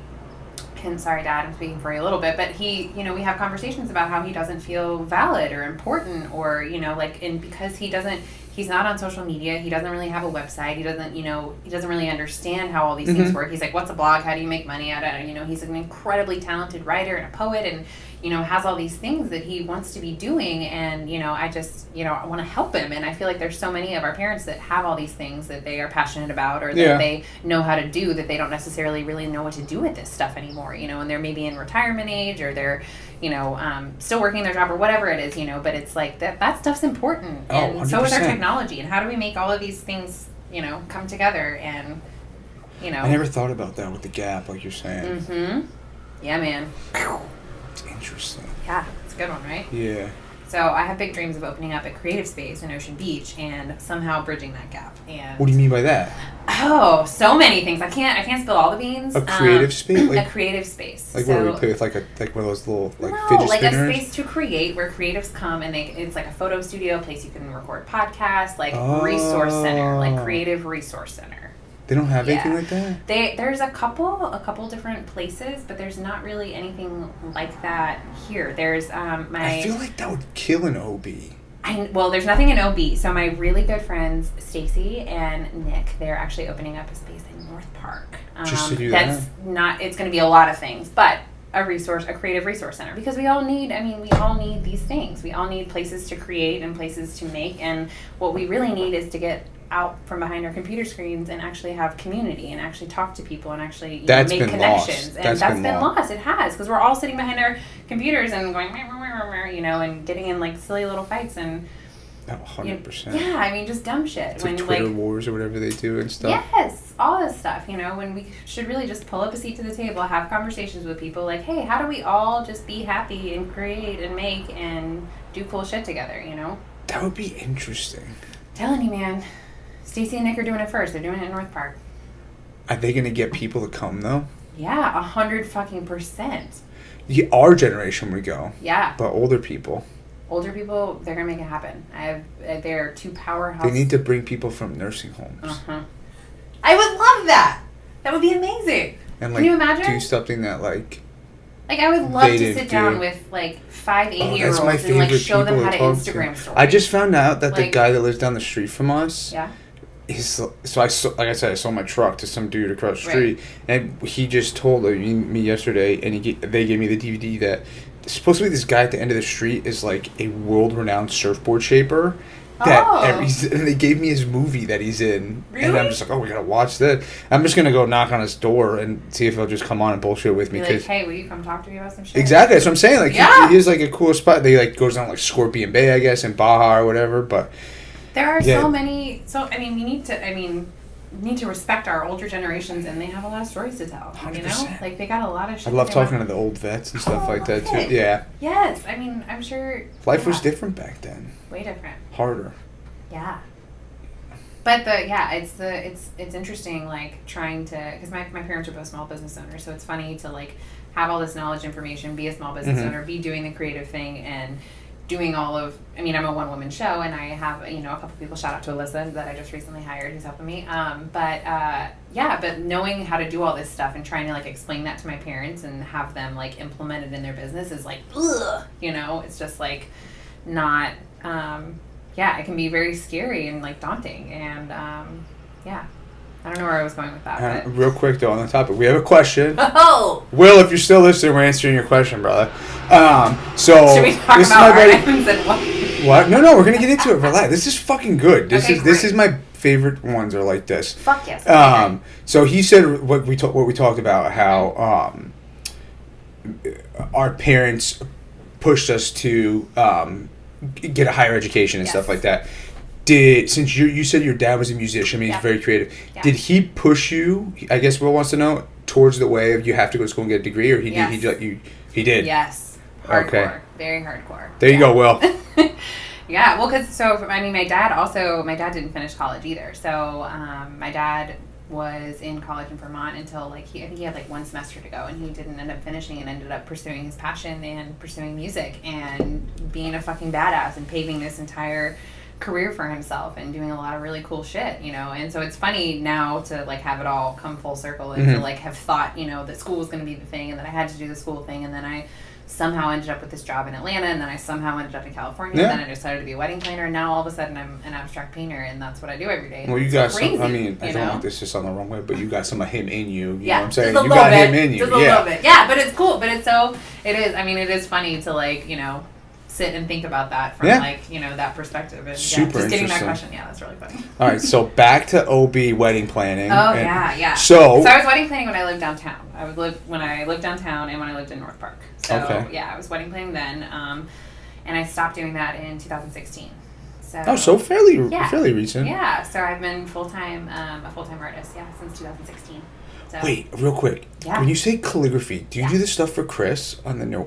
sorry, Dad, I'm speaking for you a little bit, but he, we have conversations about how he doesn't feel valid or important, or, and because he's not on social media, he doesn't really have a website, he doesn't really understand how all these things work. He's like, what's a blog? How do you make money at it? He's an incredibly talented writer and a poet, and, has all these things that he wants to be doing, and, I just, I want to help him, and I feel like there's so many of our parents that have all these things that they are passionate about, or that they know how to do, that they don't necessarily really know what to do with this stuff anymore, and they're maybe in retirement age, or they're, still working their job, or whatever it is, but it's like, that stuff's important, and so is our technology, and how do we make all of these things, come together, and, I never thought about that with the gap, like you're saying. Yeah, man. It's interesting. Yeah, it's a good one, right? Yeah. So I have big dreams of opening up a creative space in Ocean Beach and somehow bridging that gap. And what do you mean by that? Oh, so many things. I can't spill all the beans. A creative space? A creative space. Like where we play with like one of those little fidget spinners? No, a space to create where creatives come, and it's like a photo studio, a place you can record podcasts, resource center, like creative resource center. They don't have anything like that? There's a couple different places, but there's not really anything like that here. There's I feel like that would kill an OB. Well, there's nothing in OB. So my really good friends, Stacy and Nick, they're actually opening up a space in North Park. Just to do that? It's going to be a lot of things, but a creative resource center, because we all need these things. We all need places to create and places to make, and what we really need is to get out from behind our computer screens and actually have community and actually talk to people and actually make connections. And that's been lost. It has, because we're all sitting behind our computers and going, and getting in like silly little fights and 100%. Just dumb shit. It's like Twitter wars or whatever they do and stuff. Yes, all this stuff, when we should really just pull up a seat to the table, have conversations with people like, hey, how do we all just be happy and create and make and do cool shit together, That would be interesting. Telling you, man. Stacy and Nick are doing it first. They're doing it in North Park. Are they going to get people to come, though? Yeah, 100%. Yeah, our generation would go. Yeah. But older people, they're going to make it happen. They're two powerhouse. They need to bring people from nursing homes. Uh-huh. I would love that. That would be amazing. And, can you imagine? Do something that, Like, I would love to sit down with, 5 80-year-olds and, show them how to Instagram stories. I just found out that the guy that lives down the street from us... Yeah. I sold my truck to some dude across the street, and he just told me yesterday, and they gave me the DVD that supposed to be this guy at the end of the street is like a world-renowned surfboard shaper. And they gave me his movie that he's in, really? And I'm just like, we gotta watch that. I'm just gonna go knock on his door and see if he'll just come on and bullshit with me. Hey, will you come talk to me about some shit? Exactly, that's what I'm saying. He is like a cool spot. They goes down Scorpion Bay, I guess, in Baja or whatever. But there are so many. So we need to. need to respect our older generations, and they have a lot of stories to tell. 100%. You know, like they got a lot of shit. I love talking to the old vets and stuff like that too. Yeah. Yes, I mean, I'm sure Life was different back then. way different. Harder. Yeah. But it's interesting, like trying to, because my parents are both small business owners, so it's funny to like have all this knowledge, information, be a small business owner, be doing the creative thing, and doing all of, I mean, I'm a one-woman show, and I have, a couple people, shout out to Alyssa that I just recently hired who's helping me, but knowing how to do all this stuff and trying to like explain that to my parents and have them like implement it in their business is like, ugh, it's just like not, it can be very scary and like daunting, and I don't know where I was going with that. But. Real quick though, on the topic, we have a question. Oh, Will, if you're still listening, we're answering your question, brother. So should we talk about our items and what? No, we're gonna get into it. Relax. This is fucking good. This great. is my favorite ones are like this. Fuck yes. Okay. So he said what we talked about, how our parents pushed us to get a higher education and stuff like that. Since you said your dad was a musician, I mean, he's very creative. Yeah. Did he push you? I guess Will wants to know, towards the way of you have to go to school and get a degree, or he did? Yes. Hardcore. Okay. Very hardcore. There you go, Will. Yeah, well, my dad didn't finish college either. So my dad was in college in Vermont until I think he had like one semester to go, and he didn't end up finishing and ended up pursuing his passion and pursuing music and being a fucking badass and paving this entire career for himself and doing a lot of really cool shit, and so it's funny now to like have it all come full circle and to like have thought, that school was going to be the thing, and then I had to do the school thing, and then I somehow ended up with this job in Atlanta, and then I somehow ended up in California, and then I decided to be a wedding planner, and now all of a sudden I'm an abstract painter, and that's what I do every day. Well, you got crazy, some, I mean, I don't want this just on the wrong way, but you got some of him in you, you know what I'm saying? You got him in you. Just a little bit. Yeah, but it's cool, but it is funny to like, sit and think about that from that perspective, and super just getting that question, that's really funny. All right, so back to OB wedding planning. So I was wedding planning when I lived downtown. When I lived downtown and when I lived in North Park. So I was wedding planning then, and I stopped doing that in 2016. So fairly recent. Yeah, so I've been a full-time artist since 2016. So, wait, real quick. Yeah. When you say calligraphy, do you do this stuff for Chris on the? No,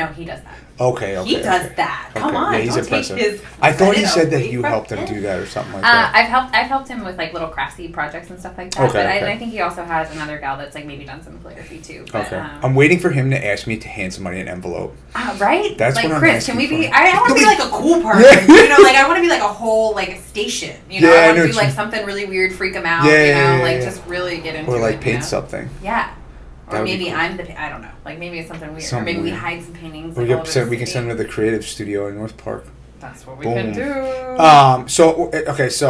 he does that. Okay. He does that. Come on, yeah, he's impressive. I thought he said that you helped him do that or something like that. I've helped him with like little craftsy projects and stuff like that. But I think he also has another gal that's like maybe done some calligraphy too. But, I'm waiting for him to ask me to hand somebody an envelope. Right? That's like, what I'm Chris, asking can we be? for. I want to be like a cool person. Like I want to be like a whole like a station. I want to do like something really weird, freak him out. Just really get into it. Or like paint something. Yeah. Or maybe cool. I don't know. Like maybe it's something weird. Or maybe we hide some paintings. We can send them to the creative studio in North Park. That's what we can do. So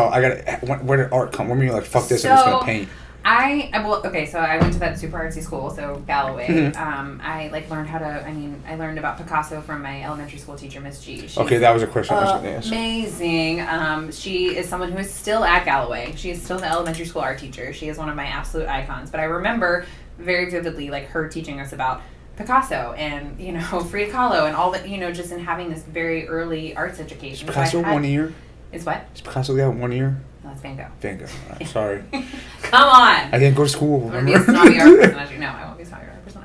I got where did art come? When were you like, fuck this, I'm just gonna paint? So I went to that super artsy school, so Galloway. I like learned I learned about Picasso from my elementary school teacher, Miss G. That was a question I was going to ask. Amazing. She is someone who is still at Galloway. She is still the elementary school art teacher. She is one of my absolute icons. But I remember very vividly like her teaching us about Picasso and Frida Kahlo and all that, just in having this very early arts education. Is Picasso 1 year? Is what? Is Picasso got 1 year? No, it's Van Gogh. Van Gogh. Right, sorry. Come on. I didn't go to school. I'm gonna be a snobby art person, as you know. I won't be a snobby art person.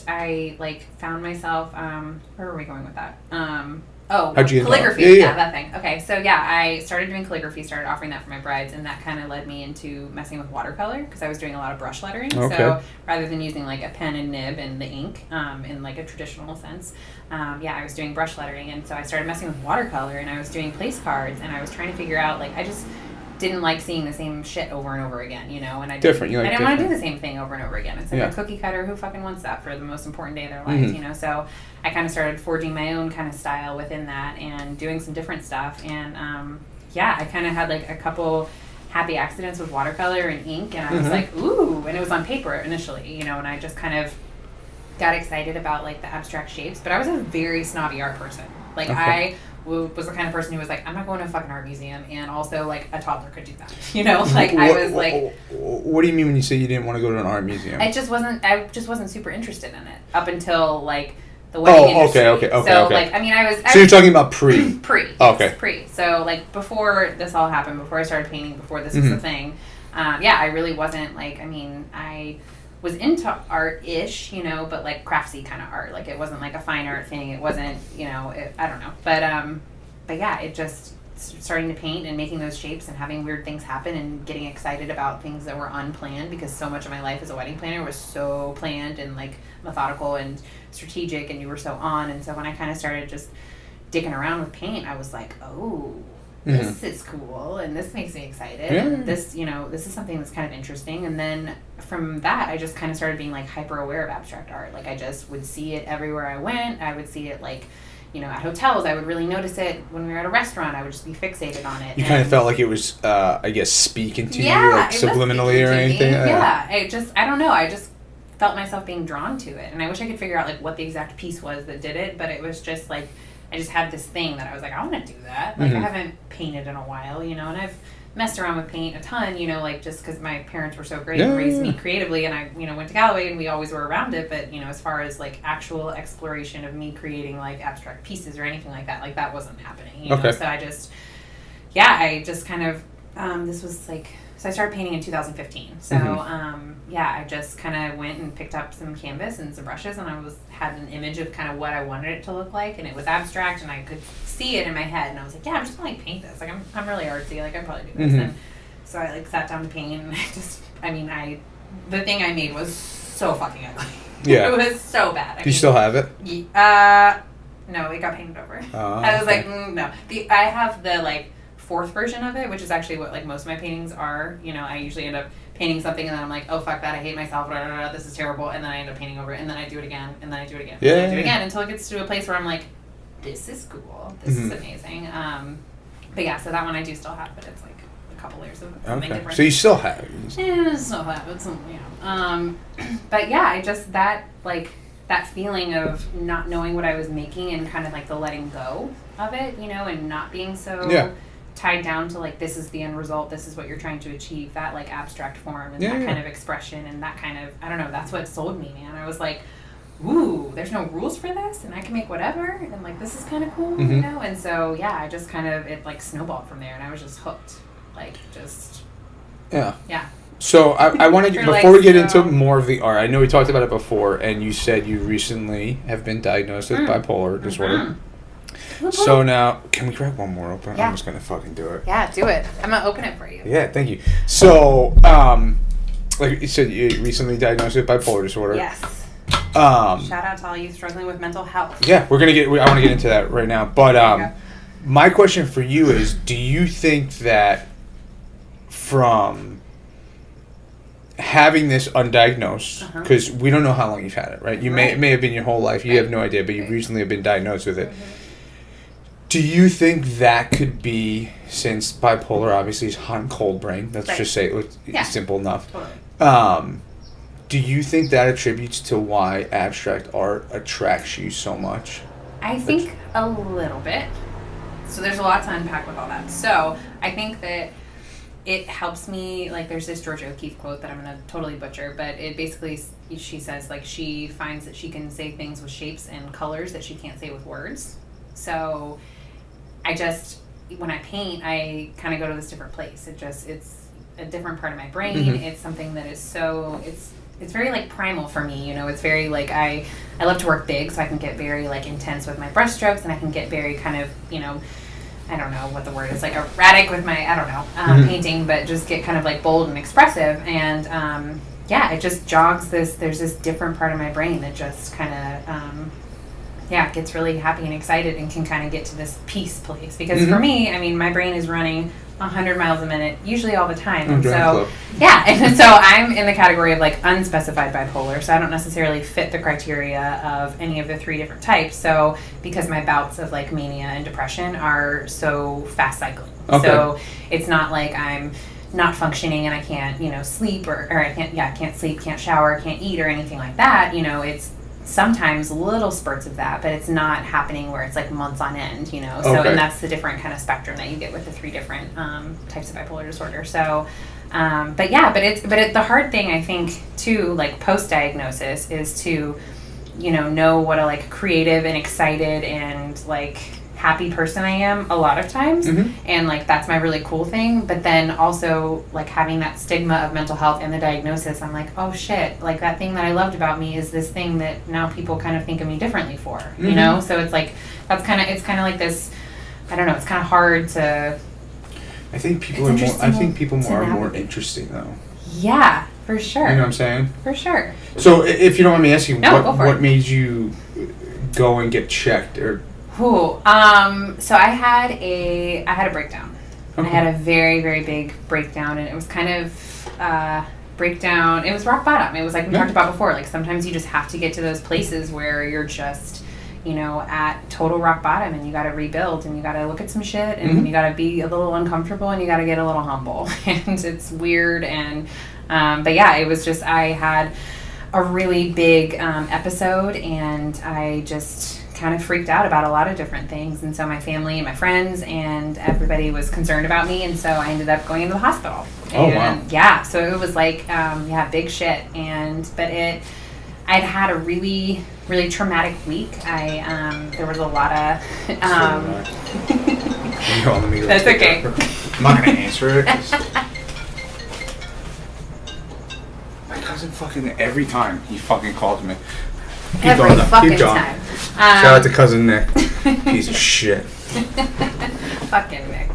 I like found myself. Where were we going with that? Calligraphy. Yeah, that thing. Okay, so I started doing calligraphy, started offering that for my brides, and that kind of led me into messing with watercolor because I was doing a lot of brush lettering. Okay. So rather than using like a pen and nib and the ink in like a traditional sense, I was doing brush lettering, and so I started messing with watercolor, and I was doing place cards, and I was trying to figure out like I just didn't like seeing the same shit over and over again, and I didn't want to do the same thing over and over again. It's like a cookie cutter. Who fucking wants that for the most important day of their lives, So I kind of started forging my own kind of style within that and doing some different stuff. And I kind of had like a couple happy accidents with watercolor and ink, and I was like, ooh, and it was on paper initially, and I just kind of got excited about like the abstract shapes. But I was a very snobby art person. Like I was the kind of person who was like, I'm not going to a fucking art museum, and also like a toddler could do that, What do you mean when you say you didn't want to go to an art museum? I just wasn't super interested in it up until like the wedding industry. Okay. So, like, I mean, I was... So you're talking about pre? Pre. Yes, okay. Pre. So, like, before this all happened, before I started painting, before this was a thing, I really wasn't, like, I mean, I was into art-ish, you know, but, like, craftsy kind of art. Like, it wasn't, like, a fine art thing. It wasn't, you know, I don't know. But yeah, it just... starting to paint and making those shapes and having weird things happen and getting excited about things that were unplanned, because so much of my life as a wedding planner was so planned and like methodical and strategic, and you were so on. And so when I kind of started just digging around with paint, I was like, oh, this is cool, and this makes me excited, and this, you know, this is something that's kind of interesting. And then from that, I just kind of started being like hyper aware of abstract art. Like, I just would see it everywhere I went. I would see it, like, you know, at hotels, I would really notice it. When we were at a restaurant, I would just be fixated on it. You kind of felt like it was, I guess, speaking to you, like, subliminally or anything? Yeah, I don't know. I just felt myself being drawn to it. And I wish I could figure out, like, what the exact piece was that did it. But it was just, like, I just had this thing that I was like, I want to do that. Like, I haven't painted in a while, you know, and I've messed around with paint a ton, you know, like, just because my parents were so great and raised me creatively, and I, you know, went to Galloway and we always were around it. But, you know, as far as like actual exploration of me creating like abstract pieces or anything like that wasn't happening, you know. So I just kind of this was like, so I started painting in 2015. So I just kind of went and picked up some canvas and some brushes, and I had an image of kind of what I wanted it to look like, and it was abstract, and I could see it in my head, and I was like, yeah, I'm just gonna like paint this. Like, I'm really artsy. Like, I probably do this. And so I like sat down to paint, and the thing I made was so fucking ugly. Yeah, it was so bad. Do you still have it? No, it got painted over. I was like, no. I have the like fourth version of it, which is actually what like most of my paintings are. You know, I usually end up painting something and then I'm like, oh fuck that, I hate myself, this is terrible, and then I end up painting over it, and then I do it again, and then I do it again, and then I do it again, until it gets to a place where I'm like, this is cool, this is amazing. But yeah, so that one I do still have, but it's like a couple layers of something different. So you still have it? Yeah, still have it, you know. But yeah, I just, that feeling of not knowing what I was making and kind of like the letting go of it, you know, and not being so tied down to like, this is the end result, this is what you're trying to achieve, that like abstract form and that kind of expression and that kind of, I don't know, that's what sold me, man. I was like, ooh, there's no rules for this, and I can make whatever, and like, this is kind of cool, you know. And so yeah, I just kind of, it like snowballed from there, and I was just hooked, like, just So I want to, before we get into more of the art, I know we talked about it before, and you said you recently have been diagnosed with bipolar disorder. So now, can we crack one more open? Yeah. I'm just going to fucking do it. Yeah, do it. I'm going to open it for you. Yeah, thank you. So, like you said, you recently diagnosed with bipolar disorder. Yes. Shout out to all you struggling with mental health. Yeah, I want to get into that right now. But my question for you is, do you think that from having this undiagnosed, because we don't know how long you've had it, right? You may have been your whole life. You have no idea, but you recently have been diagnosed with it. Do you think that could be, since bipolar obviously is hot and cold brain, let's just say it's simple enough. Totally. Do you think that attributes to why abstract art attracts you so much? I think a little bit. So there's a lot to unpack with all that. So I think that it helps me, like, there's this Georgia O'Keeffe quote that I'm going to totally butcher, but it basically, she says, like, she finds that she can say things with shapes and colors that she can't say with words. So I just, when I paint, I kind of go to this different place. It's a different part of my brain. It's something that is so, it's very, like, primal for me, you know. It's very, like, I love to work big, so I can get very, like, intense with my brush strokes, and I can get very kind of, you know, I don't know what the word is, like, erratic with my, I don't know, painting, but just get kind of, like, bold and expressive. And, it just jogs there's this different part of my brain that just kind of, gets really happy and excited and can kind of get to this peace place. Because for me, I mean, my brain is running 100 miles a minute, usually all the time. And so, and so I'm in the category of like unspecified bipolar, so I don't necessarily fit the criteria of any of the three different types. So, because my bouts of like mania and depression are so fast cycling. So it's not like I'm not functioning and I can't, you know, sleep or I can't sleep, can't shower, can't eat or anything like that. You know, it's sometimes little spurts of that, but it's not happening where it's like months on end, you know. So and that's the different kind of spectrum that you get with the three different types of bipolar disorder. So the hard thing I think too, like post diagnosis, is to know what a like creative and excited and like happy person I am a lot of times. And like that's my really cool thing. But then also like having that stigma of mental health and the diagnosis, I'm like, oh shit, like that thing that I loved about me is this thing that now people kind of think of me differently for, you know? So it's like it's kind of like this, I don't know, it's kind of hard to. I think people are more interesting though. Yeah, for sure. You know what I'm saying? For sure. So if you don't mind me asking, what it. made you go and get checked or? So I had a breakdown. Okay. I had a very, very big breakdown, and it was kind of breakdown. It was rock bottom. It was like we talked about before. Like sometimes you just have to get to those places where you're just, at total rock bottom, and you got to rebuild, and you got to look at some shit, and you got to be a little uncomfortable, and you got to get a little humble, and it's weird, and but yeah, it was just I had a really big episode, and I just kind of freaked out about a lot of different things, and so my family and my friends and everybody was concerned about me, and so I ended up going into the hospital. And, wow. Yeah, so it was like big shit, but I'd had a really, really traumatic week. There was a lot of that's okay. I'm not gonna answer it. My cousin fucking every time he fucking calls me. Every fucking time. Shout out to cousin Nick. Piece of shit. Fucking Nick.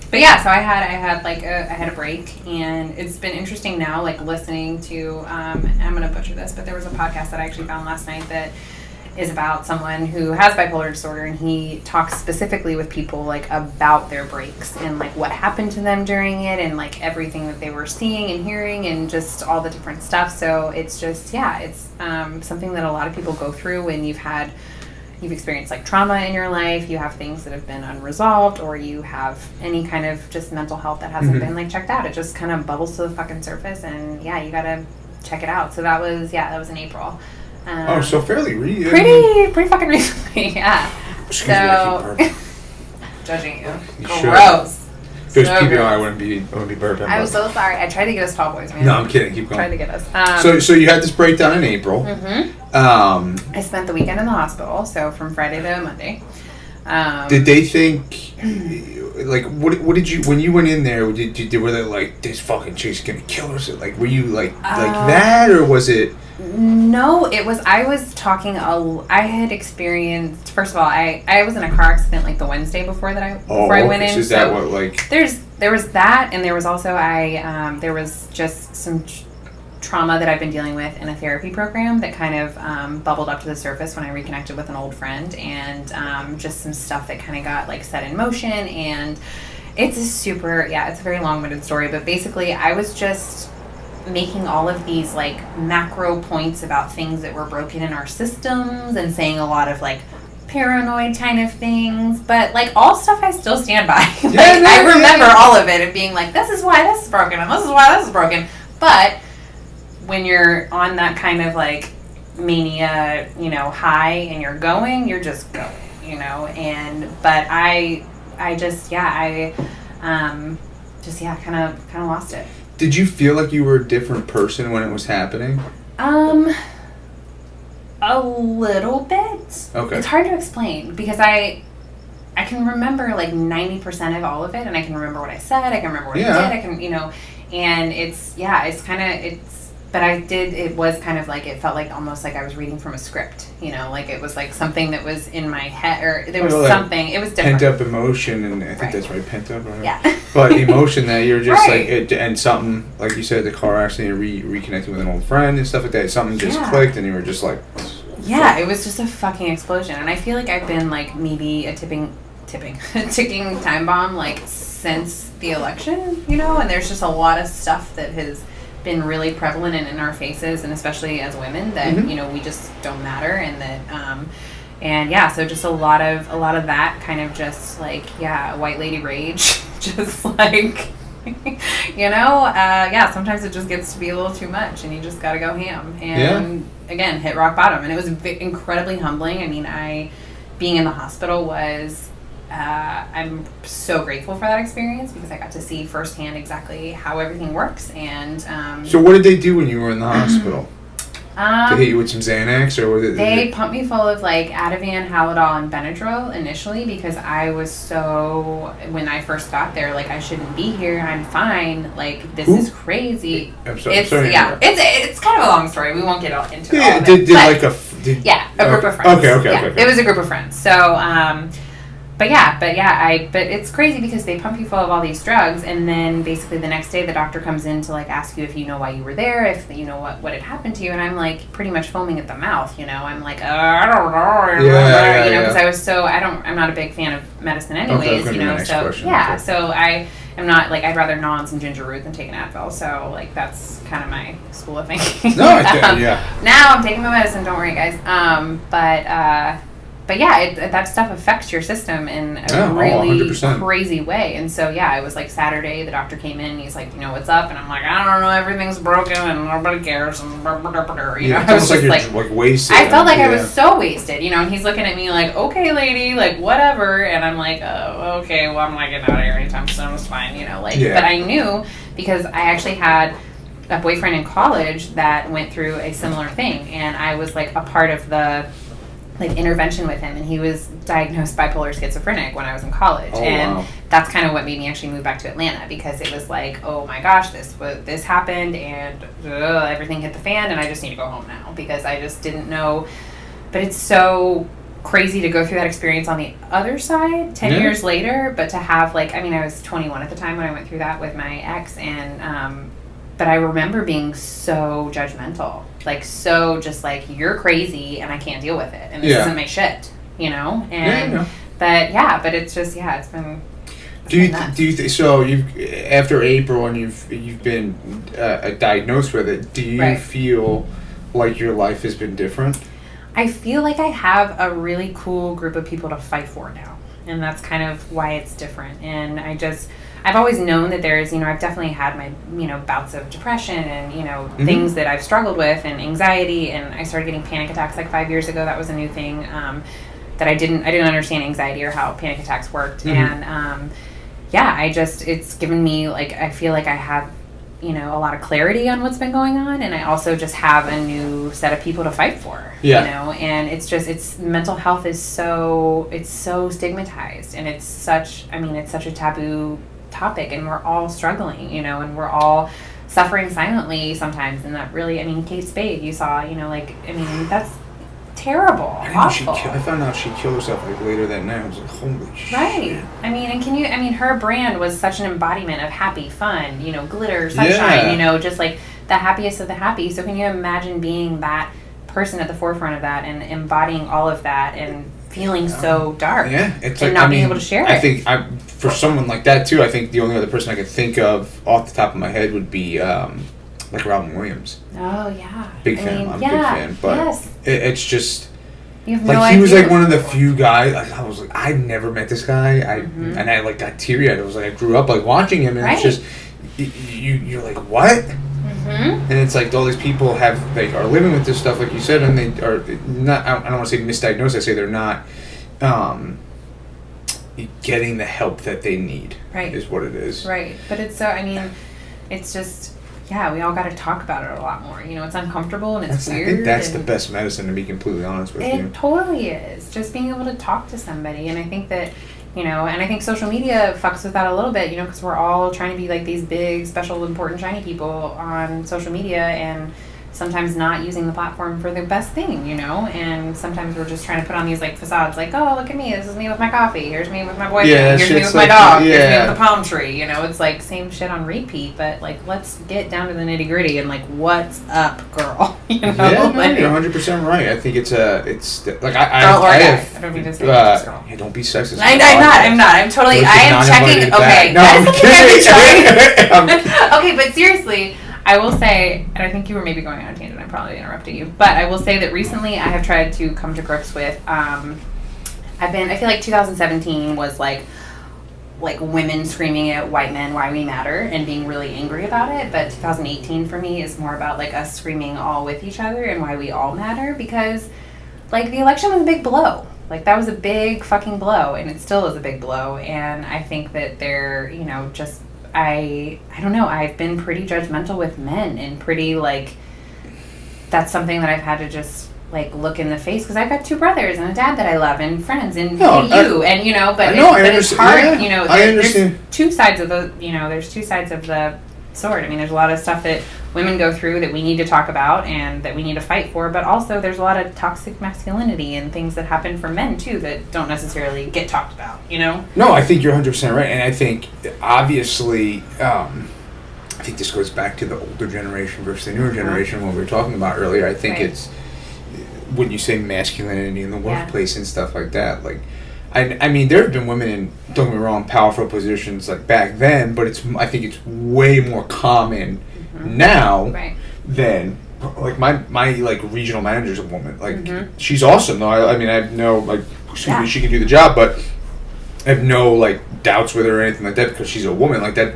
But yeah, so I had a break, and it's been interesting now, like listening to. I'm gonna butcher this, but there was a podcast that I actually found last night that is about someone who has bipolar disorder, and he talks specifically with people like about their breaks and like what happened to them during it, and like everything that they were seeing and hearing, and just all the different stuff. So it's just it's something that a lot of people go through when you've experienced like trauma in your life, you have things that have been unresolved, or you have any kind of just mental health that hasn't been like checked out. It just kind of bubbles to the fucking surface, and you gotta check it out. So that was in April. So fairly pretty fucking recently, yeah. Excuse me, I keep burping. Judging you. Gross. Just keep it on. I wouldn't be burping. I'm so sorry. I tried to get us tall boys, man. No, I'm kidding. Keep going. Tried to get us. So you had this breakdown in April. I spent the weekend in the hospital, so from Friday to Monday. Did they think, like, what did you, when you went in there, were they like, this fucking chick's gonna kill us? Like, were you like that, or was it? No, it was, I was talking, I had experienced, first of all, I was in a car accident like the Wednesday before I went in. So is that what, like? There was that, and there was also, there was just some trauma that I've been dealing with in a therapy program that kind of bubbled up to the surface when I reconnected with an old friend, and just some stuff that kind of got like set in motion, and it's it's a very long-winded story, but basically I was just making all of these like macro points about things that were broken in our systems, and saying a lot of like paranoid kind of things, but like all stuff I still stand by. I remember all of it and being like, this is why this is broken, and this is why this is broken. But when you're on that kind of like mania, high, and you're just going, but I kind of lost it. Did you feel like you were a different person when it was happening? A little bit. Okay. It's hard to explain because I can remember like 90% of all of it, and I can remember what I said, I can remember what I did, I can, and but it was kind of like, it felt like almost like I was reading from a script, like it was like something that was in my head, or there was something, it was different. Pent up emotion, and I think that's right, pent up, right? Yeah. But emotion that you're just like, and something, like you said, the car accident, reconnecting with an old friend and stuff like that, something just clicked, and you were just like... Yeah, it was just a fucking explosion, and I feel like I've been like maybe a ticking time bomb like since the election, and there's just a lot of stuff that has been really prevalent and in our faces, and especially as women, that we just don't matter, and that so just a lot of that kind of just like white lady rage, just like sometimes it just gets to be a little too much, and you just gotta go ham, and again hit rock bottom, and it was incredibly humbling. I mean, being in the hospital was I'm so grateful for that experience, because I got to see firsthand exactly how everything works. And so what did they do when you were in the hospital? To hit you with some Xanax, or was it? They pumped me full of like Ativan, Halidol, and Benadryl initially because I was so, when I first got there, like I shouldn't be here. I'm fine. Like this is crazy. I'm sorry. It's kind of a long story. We won't get into all of it. A group of friends. Okay. It was a group of friends. So, but it's crazy because they pump you full of all these drugs, and then basically the next day the doctor comes in to like ask you if you know why you were there, if you know what had happened to you, and I'm like pretty much foaming at the mouth, you know. I'm like, I don't know, because I was so I'm not a big fan of medicine anyways, you know. So so I am not like I'd rather gnaw on some ginger root than take an Advil. So like that's kind of my school of thinking. No, now I'm taking my medicine. Don't worry, guys. But yeah, that stuff affects your system in a really 100%. crazy way. And so, yeah, it was like Saturday, the doctor came in and he's like, you know, what's up? And I'm like, I don't know, everything's broken and nobody cares. And you know, I was just like wasted. I felt like I was so wasted, you know, and he's looking at me like, okay, lady, like, whatever. And I'm like, oh, okay, well, I'm not getting out of here anytime soon. It's fine, you know, like, but I knew because I actually had a boyfriend in college that went through a similar thing. And I was like a part of the like intervention with him, and he was diagnosed bipolar schizophrenic when I was in college. That's kind of what made me actually move back to Atlanta, because it was like, oh my gosh, this happened and everything hit the fan and I just need to go home now because I just didn't know. But it's so crazy to go through that experience on the other side 10 years later, but to have like, I mean, I was 21 at the time when I went through that with my ex, and but I remember being so judgmental, like so just like, you're crazy and I can't deal with it and this isn't my shit, you know. And but it's just it's been. Do you think so? You've after April and you've been diagnosed with it. Do you feel like your life has been different? I feel like I have a really cool group of people to fight for now, and that's kind of why it's different. And I've always known that there's, you know, I've definitely had my, you know, bouts of depression and, you know, things that I've struggled with, and anxiety, and I started getting panic attacks like 5 years ago. That was a new thing that I didn't understand anxiety or how panic attacks worked. And it's given me, like, I feel like I have, you know, a lot of clarity on what's been going on, and I also just have a new set of people to fight for, you know. And it's mental health is so stigmatized, and it's such a taboo topic, and we're all struggling, you know, and we're all suffering silently sometimes. And that really, I mean, Kate Spade, you saw, you know, like, I mean, that's terrible, awful. I found out she killed herself like later that night. I was like, holy shit. Right. I mean, her brand was such an embodiment of happy, fun, you know, glitter, sunshine, you know, just like the happiest of the happy. So can you imagine being that person at the forefront of that and embodying all of that and feeling so dark? Yeah, it's and like, not being able to share it. I think for someone like that too, I think the only other person I could think of off the top of my head would be like Robin Williams. Oh yeah, big fan. I'm a big fan, but it's just you have like no he was idea. like one of the few guys. Like, I was like, I never met this guy. And I like got teary eyed. I was like, I grew up like watching him, and it's just you're like, what? And it's like all these people are living with this stuff, like you said, and they are not. I don't want to say misdiagnosed. I say they're not getting the help that they need. Right, is what it is. Right, but it's so. I mean, it's just. Yeah, we all got to talk about it a lot more. You know, it's uncomfortable and it's weird. I think that's the best medicine, to be completely honest with you. It totally is. Just being able to talk to somebody. And I think that, you know, and I think social media fucks with that a little bit, you know, because we're all trying to be like these big, special, important, shiny people on social media, and sometimes not using the platform for the best thing, you know. And sometimes we're just trying to put on these like facades, like, oh, look at me, this is me with my coffee, here's me with my boyfriend, here's me with my dog, here's me with the palm tree, you know. It's like same shit on repeat, but like, let's get down to the nitty gritty and like, what's up, girl? You know? Yeah, like, you're 100% right. I think it's like I don't mean to say girl. Yeah, don't be sexist. I'm not. I'm totally. I am checking. Okay, no, that is something I've been trying. Okay, but seriously, I will say, and I think you were maybe going on a tangent, I'm probably interrupting you, but I will say that recently I have tried to come to grips with, I feel like 2017 was like women screaming at white men why we matter and being really angry about it, but 2018 for me is more about like us screaming all with each other and why we all matter, because like the election was a big blow. Like that was a big fucking blow, and it still is a big blow, and I think that they're, you know, just I don't know, I've been pretty judgmental with men and pretty like that's something that I've had to just like look in the face, because I've got two brothers and a dad that I love and friends and and you know, but it's hard, you know, there's two sides of the, you know, there's two sides of the sword. I mean, there's a lot of stuff that women go through that we need to talk about and that we need to fight for, but also there's a lot of toxic masculinity and things that happen for men too that don't necessarily get talked about, you know? No, I think you're 100% right, and I think obviously I think this goes back to the older generation versus the newer generation, what we were talking about earlier. I think it's when you say masculinity in the workplace and stuff like that, like I mean, there have been women in, don't get me wrong, powerful positions like back then, but I think it's way more common now than, like, my like regional manager's a woman. Like, she's awesome though. I mean, I have no, like, excuse me, she can do the job, but I have no like doubts with her or anything like that because she's a woman. Like that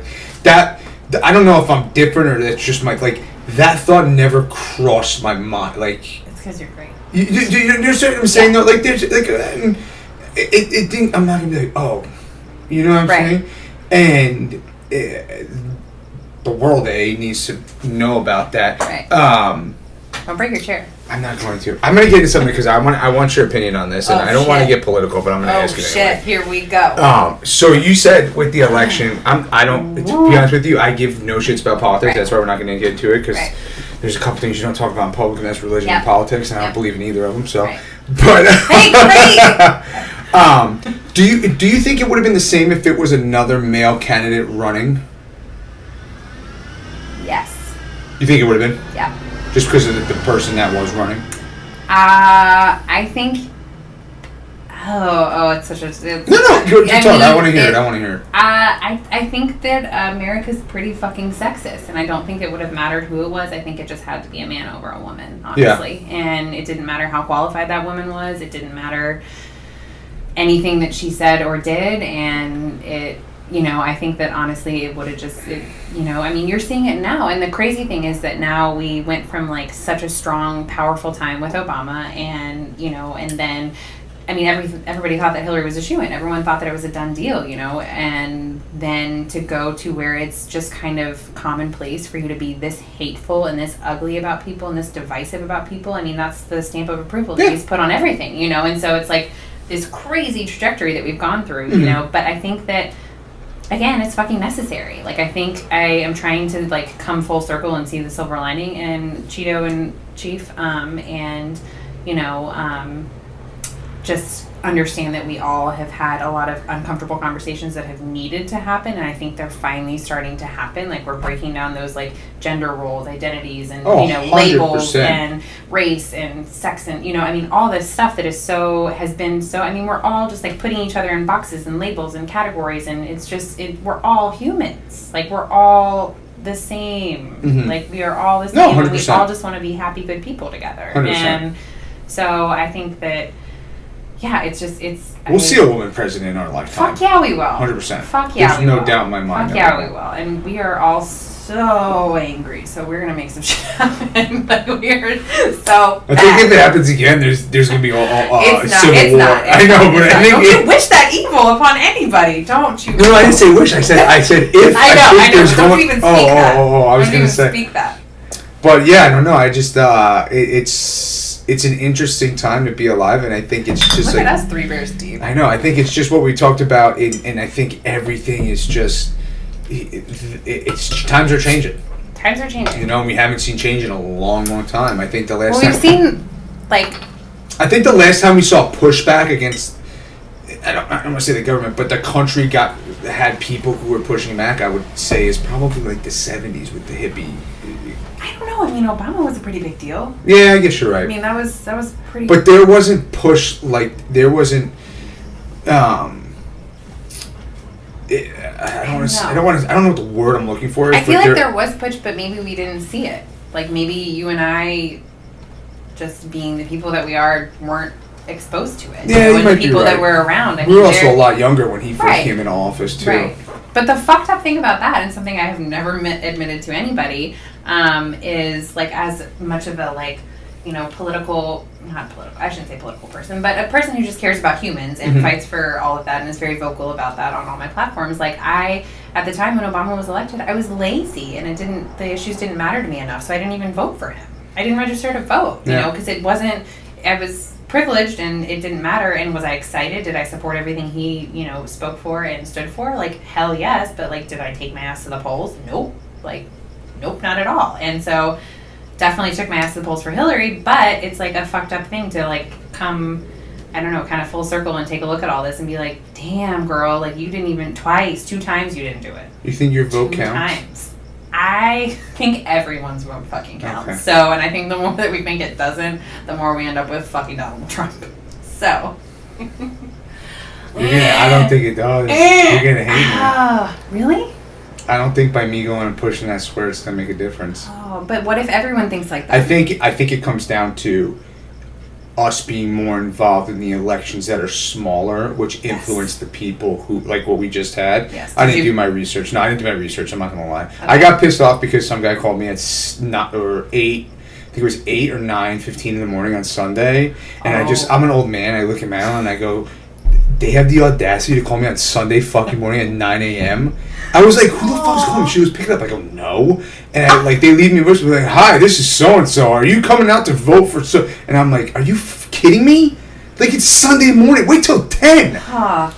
I don't know if I'm different or that's just my, like, that thought never crossed my mind. Like, it's because you're great. You understand what I'm saying though? Like, there's like it didn't. I'm not gonna be like, oh, you know what I'm saying? And the world needs to know about that. Right. Don't break your chair. I'm not going to. I'm going to get into something because I want your opinion on this, and I don't want to get political, but I'm going to ask you anyway. Here we go. So you said with the election, I don't. To be honest with you, I give no shits about politics. That's why we're not going to get into it, because there's a couple things you don't talk about in public, and that's religion and politics, and I don't believe in either of them. So, but hey, great. Do you think it would have been the same if it was another male candidate running? Yes. You think it would have been? Yeah. Just because of the person that was running? I think... Oh, it's such a... No, you're talking. I want to hear it. I think that America's pretty fucking sexist, and I don't think it would have mattered who it was. I think it just had to be a man over a woman, honestly. Yeah. And it didn't matter how qualified that woman was. It didn't matter anything that she said or did, and it... You know, I think that honestly it would have just, you know, I mean, you're seeing it now. And the crazy thing is that now we went from like such a strong, powerful time with Obama and, you know, and then, I mean, everybody thought that Hillary was a shoo-in. Everyone thought that it was a done deal, you know, and then to go to where it's just kind of commonplace for you to be this hateful and this ugly about people and this divisive about people. I mean, that's the stamp of approval that he's put on everything, you know, and so it's like this crazy trajectory that we've gone through, you know, but I think that, again, it's fucking necessary. Like, I think I am trying to, like, come full circle and see the silver lining in Cheeto and Chief, and, you know, just understand that we all have had a lot of uncomfortable conversations that have needed to happen, and I think they're finally starting to happen. Like, we're breaking down those, like, gender roles, identities, and, you know, 100%. Labels, and race, and sex, and, you know, I mean, all this stuff that has been so, I mean, we're all just, like, putting each other in boxes and labels and categories, and it's just, we're all humans. Like, we're all the same. Mm-hmm. Like, we are all the same. No, 100%. And we all just want to be happy, good people together. 100%. And so I think that, yeah, we'll see a woman president in our lifetime. Fuck yeah, we will. 100%. Fuck yeah, There's no doubt in my mind. Fuck yeah, we will. And we are all so angry, so we're gonna make some shit happen. But we're so. I think if it happens again, there's gonna be all civil war. I know, but I think don't you wish that evil upon anybody, don't you? No, I didn't say wish. I said if. I know. Don't even speak that. I was gonna say. Speak that. But yeah, I don't know. I just it's an interesting time to be alive, and I think it's just look at us, 3 bears deep. I know. I think it's just what we talked about, and I think everything is just it's times are changing. Times are changing. You know, we haven't seen change in a long, long time. I think the last we've seen, like, I think the last time we saw pushback against, I don't want to say the government, but the country had people who were pushing back, I would say, is probably like the 70s with the hippie. I don't know. I mean, Obama was a pretty big deal. Yeah, I guess you're right. I mean, that was pretty. But there wasn't push, like, there wasn't. I don't know what the word I'm looking for is. I feel like there was push, but maybe we didn't see it. Like, maybe you and I, just being the people that we are, weren't exposed to it. Yeah, you might the people be right. that were around. We were also a lot younger when he first came into office too. Right. But the fucked up thing about that, and something I have never admitted to anybody, is, like, as much of a, like, you know, I shouldn't say political person, but a person who just cares about humans and fights for all of that and is very vocal about that on all my platforms. Like, at the time when Obama was elected, I was lazy, and the issues didn't matter to me enough, so I didn't even vote for him. didn't register to vote, you know, because I was privileged and it didn't matter. And was I excited? Did I support everything he, you know, spoke for and stood for? Like, hell yes. But like, did I take my ass to the polls? Nope. Like, nope, not at all. And so definitely took my ass to the polls for Hillary, but it's like a fucked up thing to like come, I don't know, kind of full circle and take a look at all this and be like, damn girl, like you didn't even 2 times you didn't do it. You think your vote 2 counts? times. I think everyone's vote fucking counts. Okay. So, and I think the more that we think it doesn't, the more we end up with fucking Donald Trump. So. Yeah, I don't think it does. You're gonna hate me. Really? I don't think by me going and pushing that square it's gonna make a difference. Oh, but what if everyone thinks like that? I think it comes down to us being more involved in the elections that are smaller, which influence the people who, like what we just had. Yes. I didn't do my research. No, I didn't do my research. I'm not gonna lie. Okay. I got pissed off because some guy called me at 8. I think it was 8 or 9:15 in the morning on Sunday, and I'm an old man. I look at Madeline and I go, they have the audacity to call me on Sunday fucking morning at 9 a.m. I was like, who the fuck's calling? She was picking up. I go, no. And they leave me a voice like, hi, this is so-and-so. Are you coming out to vote for so? And I'm like, are you kidding me? Like, it's Sunday morning. Wait till 10. Bad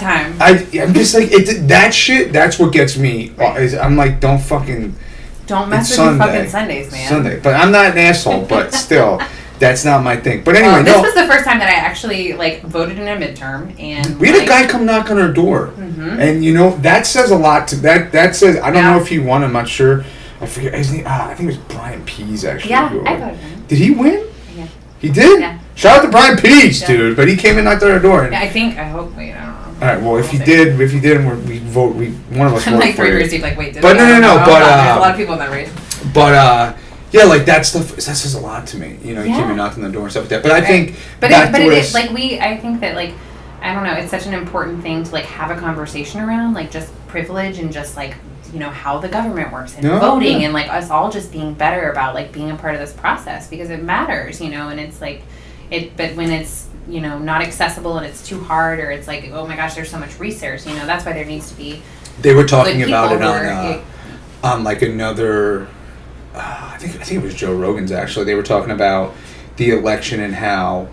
time. I'm just like, that shit, that's what gets me. Right. I'm like, don't mess with your fucking Sundays, man. Sunday. But I'm not an asshole, but still. That's not my thing. But anyway, this was the first time that I actually like voted in a midterm, and we had a guy come knock on our door, and you know that says a lot. That says I don't know if he won. I'm not sure. I forget. I think it was Brian Pease actually. Yeah, I voted him. Did he win? Yeah. He did. Yeah. Shout out to Brian Pease, dude. But he came and knocked on our door. And, I hope. Wait, I don't know. All right. Well, if he did, and we vote, one of us voted like for 3 you. years deep. Like, wait, but no. But there's a lot of people in that race. But yeah, like that stuff. That says a lot to me. You know, you came and knocked on the door and stuff like that. But I think, I think that like, I don't know. It's such an important thing to like have a conversation around, like just privilege and just like, you know, how the government works and voting and like us all just being better about like being a part of this process because it matters, you know. And it's like but when it's, you know, not accessible and it's too hard or it's like, oh my gosh, there's so much research, you know, that's why there needs to be. They were talking about it on like another. I think it was Joe Rogan's actually. They were talking about the election and how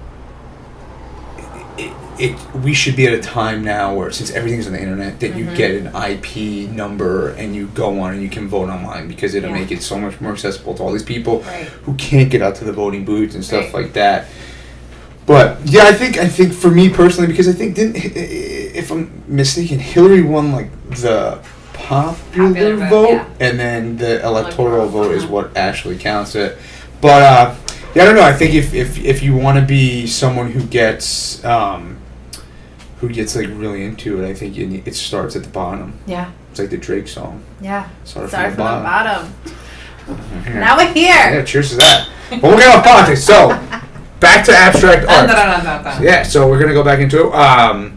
we should be at a time now where since everything's on the internet that you get an IP number and you go on and you can vote online because it'll make it so much more accessible to all these people who can't get out to the voting booths and stuff like that. But yeah, I think for me personally, because I think if I'm mistaken, Hillary won like the popular vote, and then the electoral vote is what actually counts it. But yeah, I don't know. I think if you want to be someone who gets like really into it, I think it starts at the bottom. Yeah, it's like the Drake song. Yeah, start from the bottom. Now we're here. Yeah, cheers to that. But we'll get off politics. So back to abstract art. Yeah, so we're gonna go back into it.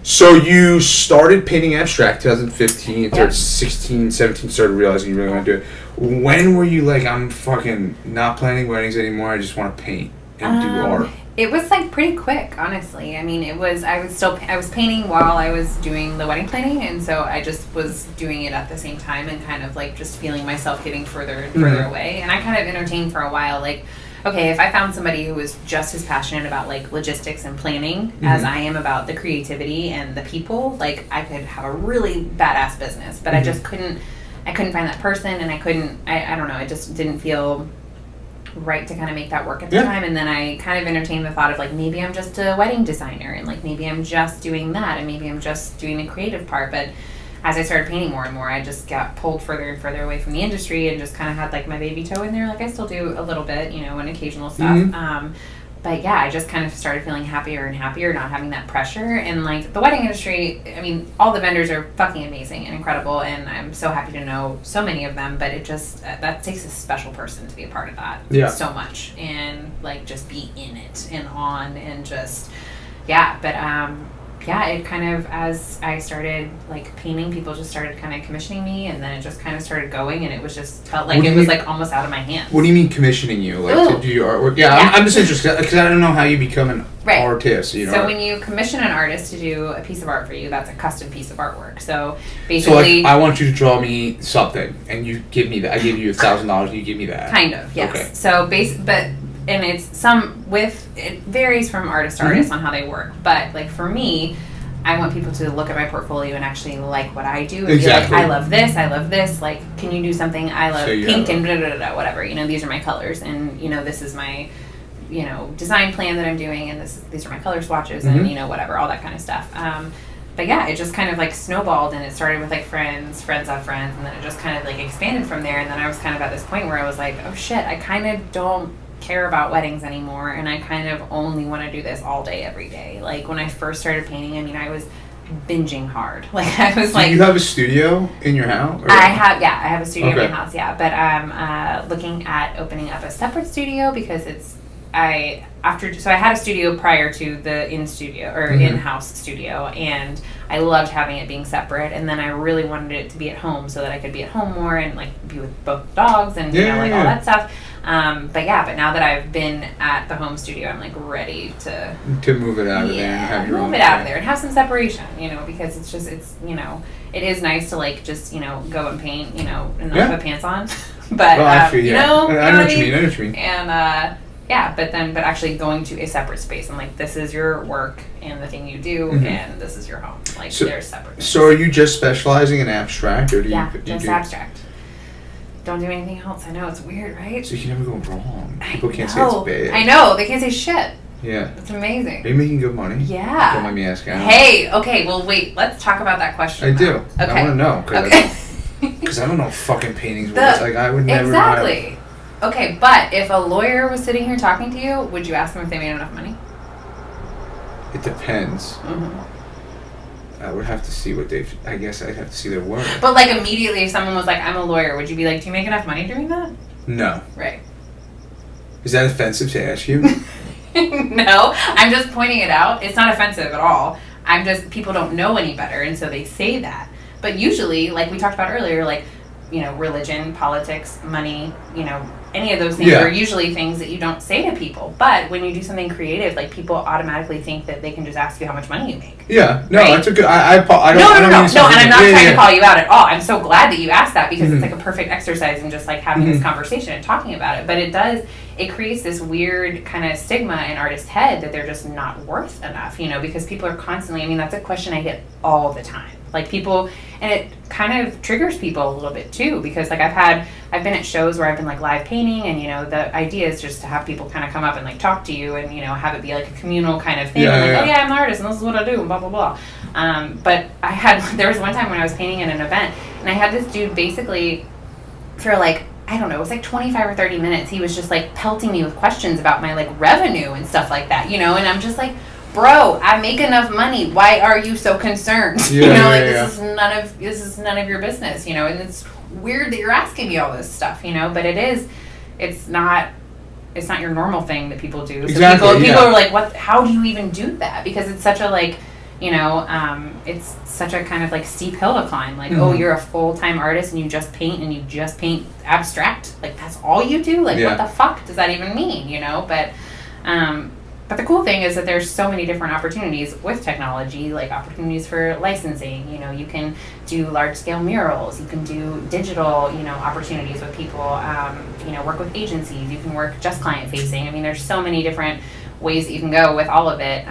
So you started painting abstract 2015, 16, 17, started realizing you really want to do it. When were you like, I'm fucking not planning weddings anymore, I just want to paint and do art? It was like pretty quick, honestly. I mean, I was painting while I was doing the wedding planning, and so I just was doing it at the same time and kind of like just feeling myself getting further and further away. And I kind of entertained for a while, like, okay, if I found somebody who was just as passionate about like logistics and planning as I am about the creativity and the people, like I could have a really badass business. But I just couldn't find that person, and I don't know, it just didn't feel right to kind of make that work at the time. And then I kind of entertained the thought of like, maybe I'm just a wedding designer, and like maybe I'm just doing that, and maybe I'm just doing the creative part. But as I started painting more and more, I just got pulled further and further away from the industry and just kind of had like my baby toe in there. Like I still do a little bit, you know, and occasional stuff. But yeah, I just kind of started feeling happier and happier, not having that pressure. And like the wedding industry, I mean, all the vendors are fucking amazing and incredible, and I'm so happy to know so many of them. But it just that takes a special person to be a part of that so much, and like just be in it and on and just But yeah, it kind of, as I started like painting, people just started kind of commissioning me, and then it just kind of started going, and it was just felt like it was like almost out of my hands. What do you mean commissioning you? Like to do your artwork? Yeah, yeah. I'm just interested because I don't know how you become an artist. You know. So when you commission an artist to do a piece of art for you, that's a custom piece of artwork. So basically, so like, I want you to draw me something, and you give me that. I give you $1,000, you give me that. Kind of, yes. Okay. So and it's it varies from artist to artist on how they work. But like for me, I want people to look at my portfolio and actually like what I do and be like, I love this. Like, can you do something? I love pink and blah, blah, blah, whatever. You know, these are my colors, and you know, this is my, you know, design plan that I'm doing, and these are my color swatches, and you know, whatever, all that kind of stuff. But yeah, it just kind of like snowballed, and it started with like friends of friends, and then it just kind of like expanded from there. And then I was kind of at this point where I was like, oh shit, I kind of don't care about weddings anymore, and I kind of only want to do this all day every day. Like when I first started painting, I mean, I was binging hard. Like I was like, do you have a studio in your house? Or? I have a studio in my house, but I'm looking at opening up a separate studio because I had a studio prior to the in-house studio, and I loved having it being separate, and then I really wanted it to be at home so that I could be at home more and like be with both dogs and all that stuff. But now that I've been at the home studio, I'm like ready to move it out of there and have your own out of there and have some separation, you know, because it's you know, it is nice to like just, you know, go and paint, you know, and not put pants on, but you know, I know what you mean. And but actually going to a separate space and like, this is your work and the thing you do, and this is your home. Like they're separate. So are you just specializing in abstract, or do you? Just abstract. Don't do anything else. I know, it's weird, right? So you can never go wrong. People can't say it's bad. I know, they can't say shit. Yeah. It's amazing. Are you making good money? Yeah. Don't mind me asking. Hey, okay, well wait, let's talk about that question. I do. Okay. I want to know. Because I don't know fucking paintings. Like I would never. Exactly. Okay, but if a lawyer was sitting here talking to you, would you ask them if they made enough money? It depends. I would have to see I guess I'd have to see their work. But like immediately, if someone was like, I'm a lawyer, would you be like, do you make enough money doing that? No. Right. Is that offensive to ask you? No, I'm just pointing it out. It's not offensive at all. People don't know any better, and so they say that. But usually, like we talked about earlier, like, you know, religion, politics, money, you know, any of those things are usually things that you don't say to people. But when you do something creative, like, people automatically think that they can just ask you how much money you make. Yeah, no, right? That's a good. I don't. No, and I'm not trying to call you out at all. I'm so glad that you asked that, because it's like a perfect exercise in just like having this conversation and talking about it. But it creates this weird kind of stigma in artists' head that they're just not worth enough, you know, because people are constantly, I mean, that's a question I get all the time. Like people, and it kind of triggers people a little bit too, because like I've been at shows where I've been like live painting, and you know, the idea is just to have people kind of come up and like talk to you, and you know, have it be like a communal kind of thing. Oh yeah, I'm an artist and this is what I do, and blah blah blah. But there was one time when I was painting at an event, and I had this dude basically for like, I don't know, it was like 25 or 30 minutes. He was just like pelting me with questions about my like revenue and stuff like that, you know, and I'm just like, bro, I make enough money. Why are you so concerned? This is none of your business, you know, and it's weird that you're asking me all this stuff, you know, but it's not your normal thing that people do. So people are like, what, how do you even do that? Because it's such a like, you know, it's such a kind of like steep hill to climb. Like, oh, you're a full-time artist and you just paint abstract. Like, that's all you do? Like, what the fuck does that even mean, you know? But the cool thing is that there's so many different opportunities with technology, like opportunities for licensing. You know, you can do large-scale murals. You can do digital, you know, opportunities with people. You know, work with agencies. You can work just client-facing. I mean, there's so many different ways that you can go with all of it.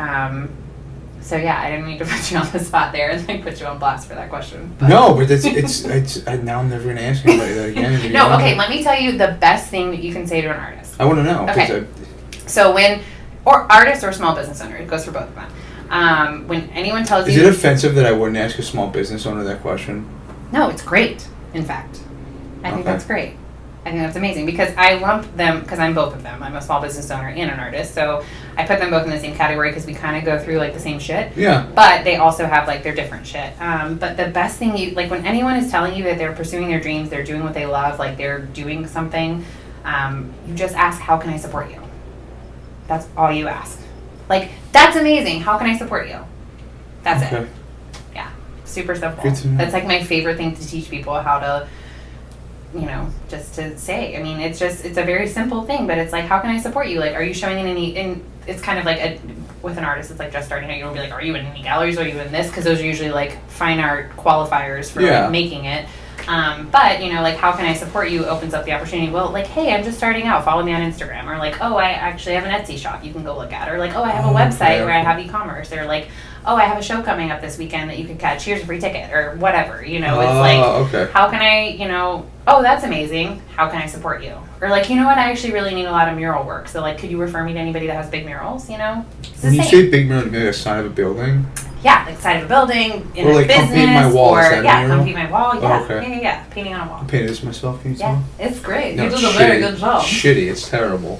So yeah, I didn't mean to put you on the spot there and like put you on blast for that question. But. No, but it's now I'm never gonna ask anybody that again. No, okay. Let me tell you the best thing that you can say to an artist. I want to know. Okay. So or artist or small business owner, it goes for both of them. When anyone tells you... Is it offensive that I wouldn't ask a small business owner that question? No, it's great, in fact. I think that's great. I think that's amazing, because I lump them, because I'm both of them. I'm a small business owner and an artist, so I put them both in the same category because we kind of go through like the same shit. Yeah. But they also have like their different shit. But the best thing like when anyone is telling you that they're pursuing their dreams, they're doing what they love, like they're doing something, you just ask, how can I support you? That's all you ask. Like, that's amazing. How can I support you? That's it. Yeah. Super simple. Good to know. That's like my favorite thing to teach people how to, just to say. I mean, it's a very simple thing, but it's like, how can I support you? Like, are you showing in any, and it's kind of like with an artist, it's like just starting out, you don't be like, are you in any galleries? Are you in this? Because those are usually like fine art qualifiers for like making it. But, like, how can I support you opens up the opportunity. Well, like, hey, I'm just starting out. Follow me on Instagram. Or like, oh, I actually have an Etsy shop you can go look at. Or like, oh, I have a website where I have e-commerce. Or like, oh, I have a show coming up this weekend that you can catch. Here's a free ticket. Or whatever. It's like, how can I, oh, that's amazing. How can I support you? Or like, you know what? I actually really need a lot of mural work. So like, could you refer me to anybody that has big murals? It's when you say big mural, maybe a sign of a building? Yeah, like side of a building, in or like a business, come paint my wall. or come paint my wall. Yeah, okay. Painting on a wall. I painted this myself. Can you tell? It's great. No, You did a very good job. Shitty. It's terrible.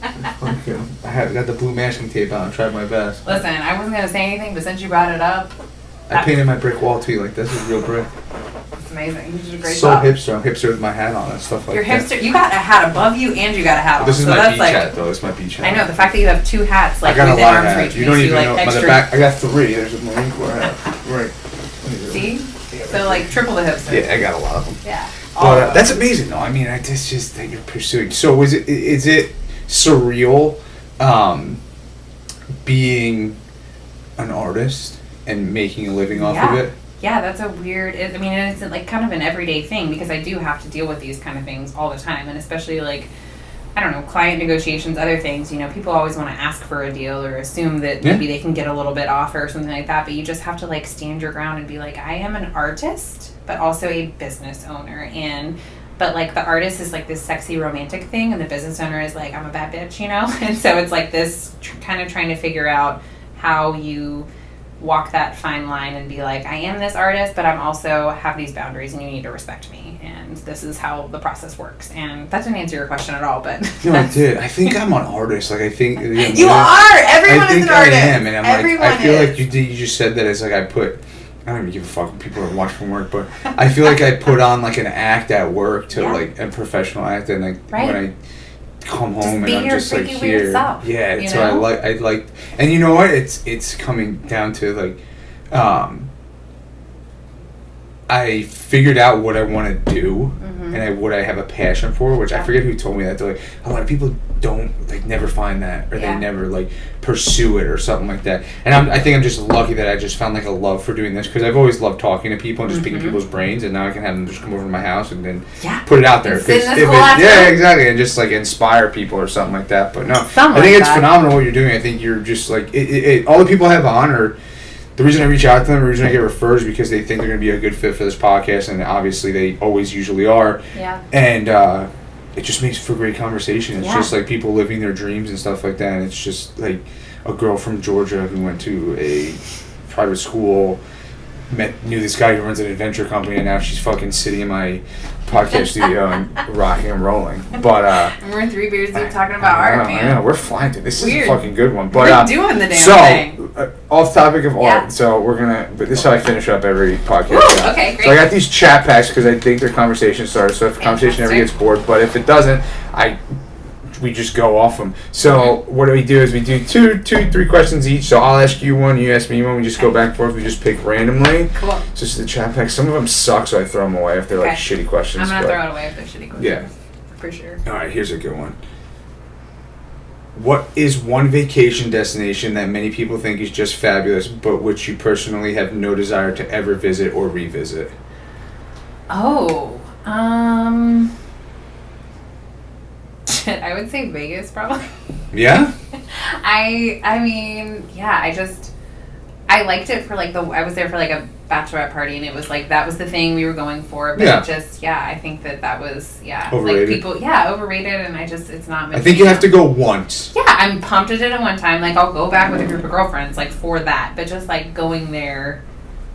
I got the blue masking tape on. I tried my best. Listen, I wasn't gonna say anything, but since you brought it up, I painted my brick wall too. Like this is real brick. It's amazing. You did a great so job. hipster. I'm hipster with my hat on and stuff like You're that. hipster. You got a hat above you, and you got a hat on. This is so my that's beach like, hat, though. This is my beach hat. I know the fact that you have two hats, like I got a within lot of arm's hats. reach, You don't makes even you know. like By extra. the back, I got 3. There's a Marine Corps hat. Right. See? So like triple the hipster. Yeah, I got a lot of them. Yeah. But that's amazing, though. I mean, it's just that you're pursuing. So is it surreal, being an artist and making a living off of it? Yeah, that's a weird. It's like kind of an everyday thing because I do have to deal with these kind of things all the time, and especially like, I don't know, client negotiations, other things. People always want to ask for a deal or assume that maybe they can get a little bit off or something like that. But you just have to like stand your ground and be like, I am an artist, but also a business owner, but like the artist is like this sexy romantic thing, and the business owner is like, I'm a bad bitch, and so it's like this kind of trying to figure out how you walk that fine line and be like, I am this artist, but I'm also have these boundaries and you need to respect me, and this is how the process works. And that didn't answer your question at all, but no, it did. I think I'm an artist. Like I think you are. Everyone is an artist. I am, and I'm Everyone like, I feel is. like you just said that as like I don't even give a fuck when people are watching from work, but I feel like I put on like an act at work to like a professional act, and like when I come home and I'm just like here. Yourself, yeah, that's what I like. And you know what? It's coming down to like, I figured out what I want to do, and what I have a passion for, which I forget who told me that. Like a lot of people don't never find that, or they never pursue it or something like that. And I think I'm just lucky that I just found like a love for doing this, because I've always loved talking to people and just picking people's brains, and now I can have them just come over to my house and then put it out there. Exactly, and just like inspire people or something like that. But no, I think it's phenomenal what you're doing. I think you're just like all the people I have on are. The reason I reach out to them, the reason I get referred is because they think they're going to be a good fit for this podcast, and obviously they always usually are. Yeah. And it just makes for great conversation. It's just like people living their dreams and stuff like that. And it's just like a girl from Georgia who went to a private school, knew this guy who runs an adventure company, and now she's fucking sitting in my podcast studio and rocking and rolling. But we're 3 beers deep talking about art, man. Yeah, we're flying through. This is a fucking good one. But we're doing the damn thing. Off topic of art. So we're gonna. But this is how I finish up every podcast. Woo, okay, great. So I got these chat packs because I think they're conversation starters. So if the conversation ever gets bored, but if it doesn't, we just go off them. So what we do is we do 3 questions each. So I'll ask you one, you ask me one. We just go back and forth. We just pick randomly. Cool. Just the chat pack. Some of them suck, so I throw them away if they're like shitty questions. I'm gonna throw it away if they're shitty questions. Yeah, for sure. All right, here's a good one. What is one vacation destination that many people think is just fabulous, but which you personally have no desire to ever visit or revisit? Oh, I would say Vegas, probably. Yeah? I mean, yeah, I liked it for I was there for a bachelorette party, and it was that was the thing we were going for, but it just, I think that was, overrated. People, overrated, and it's not I think you have to go once. Yeah, I'm pumped at it at one time, I'll go back with a group of girlfriends, for that, but just, going there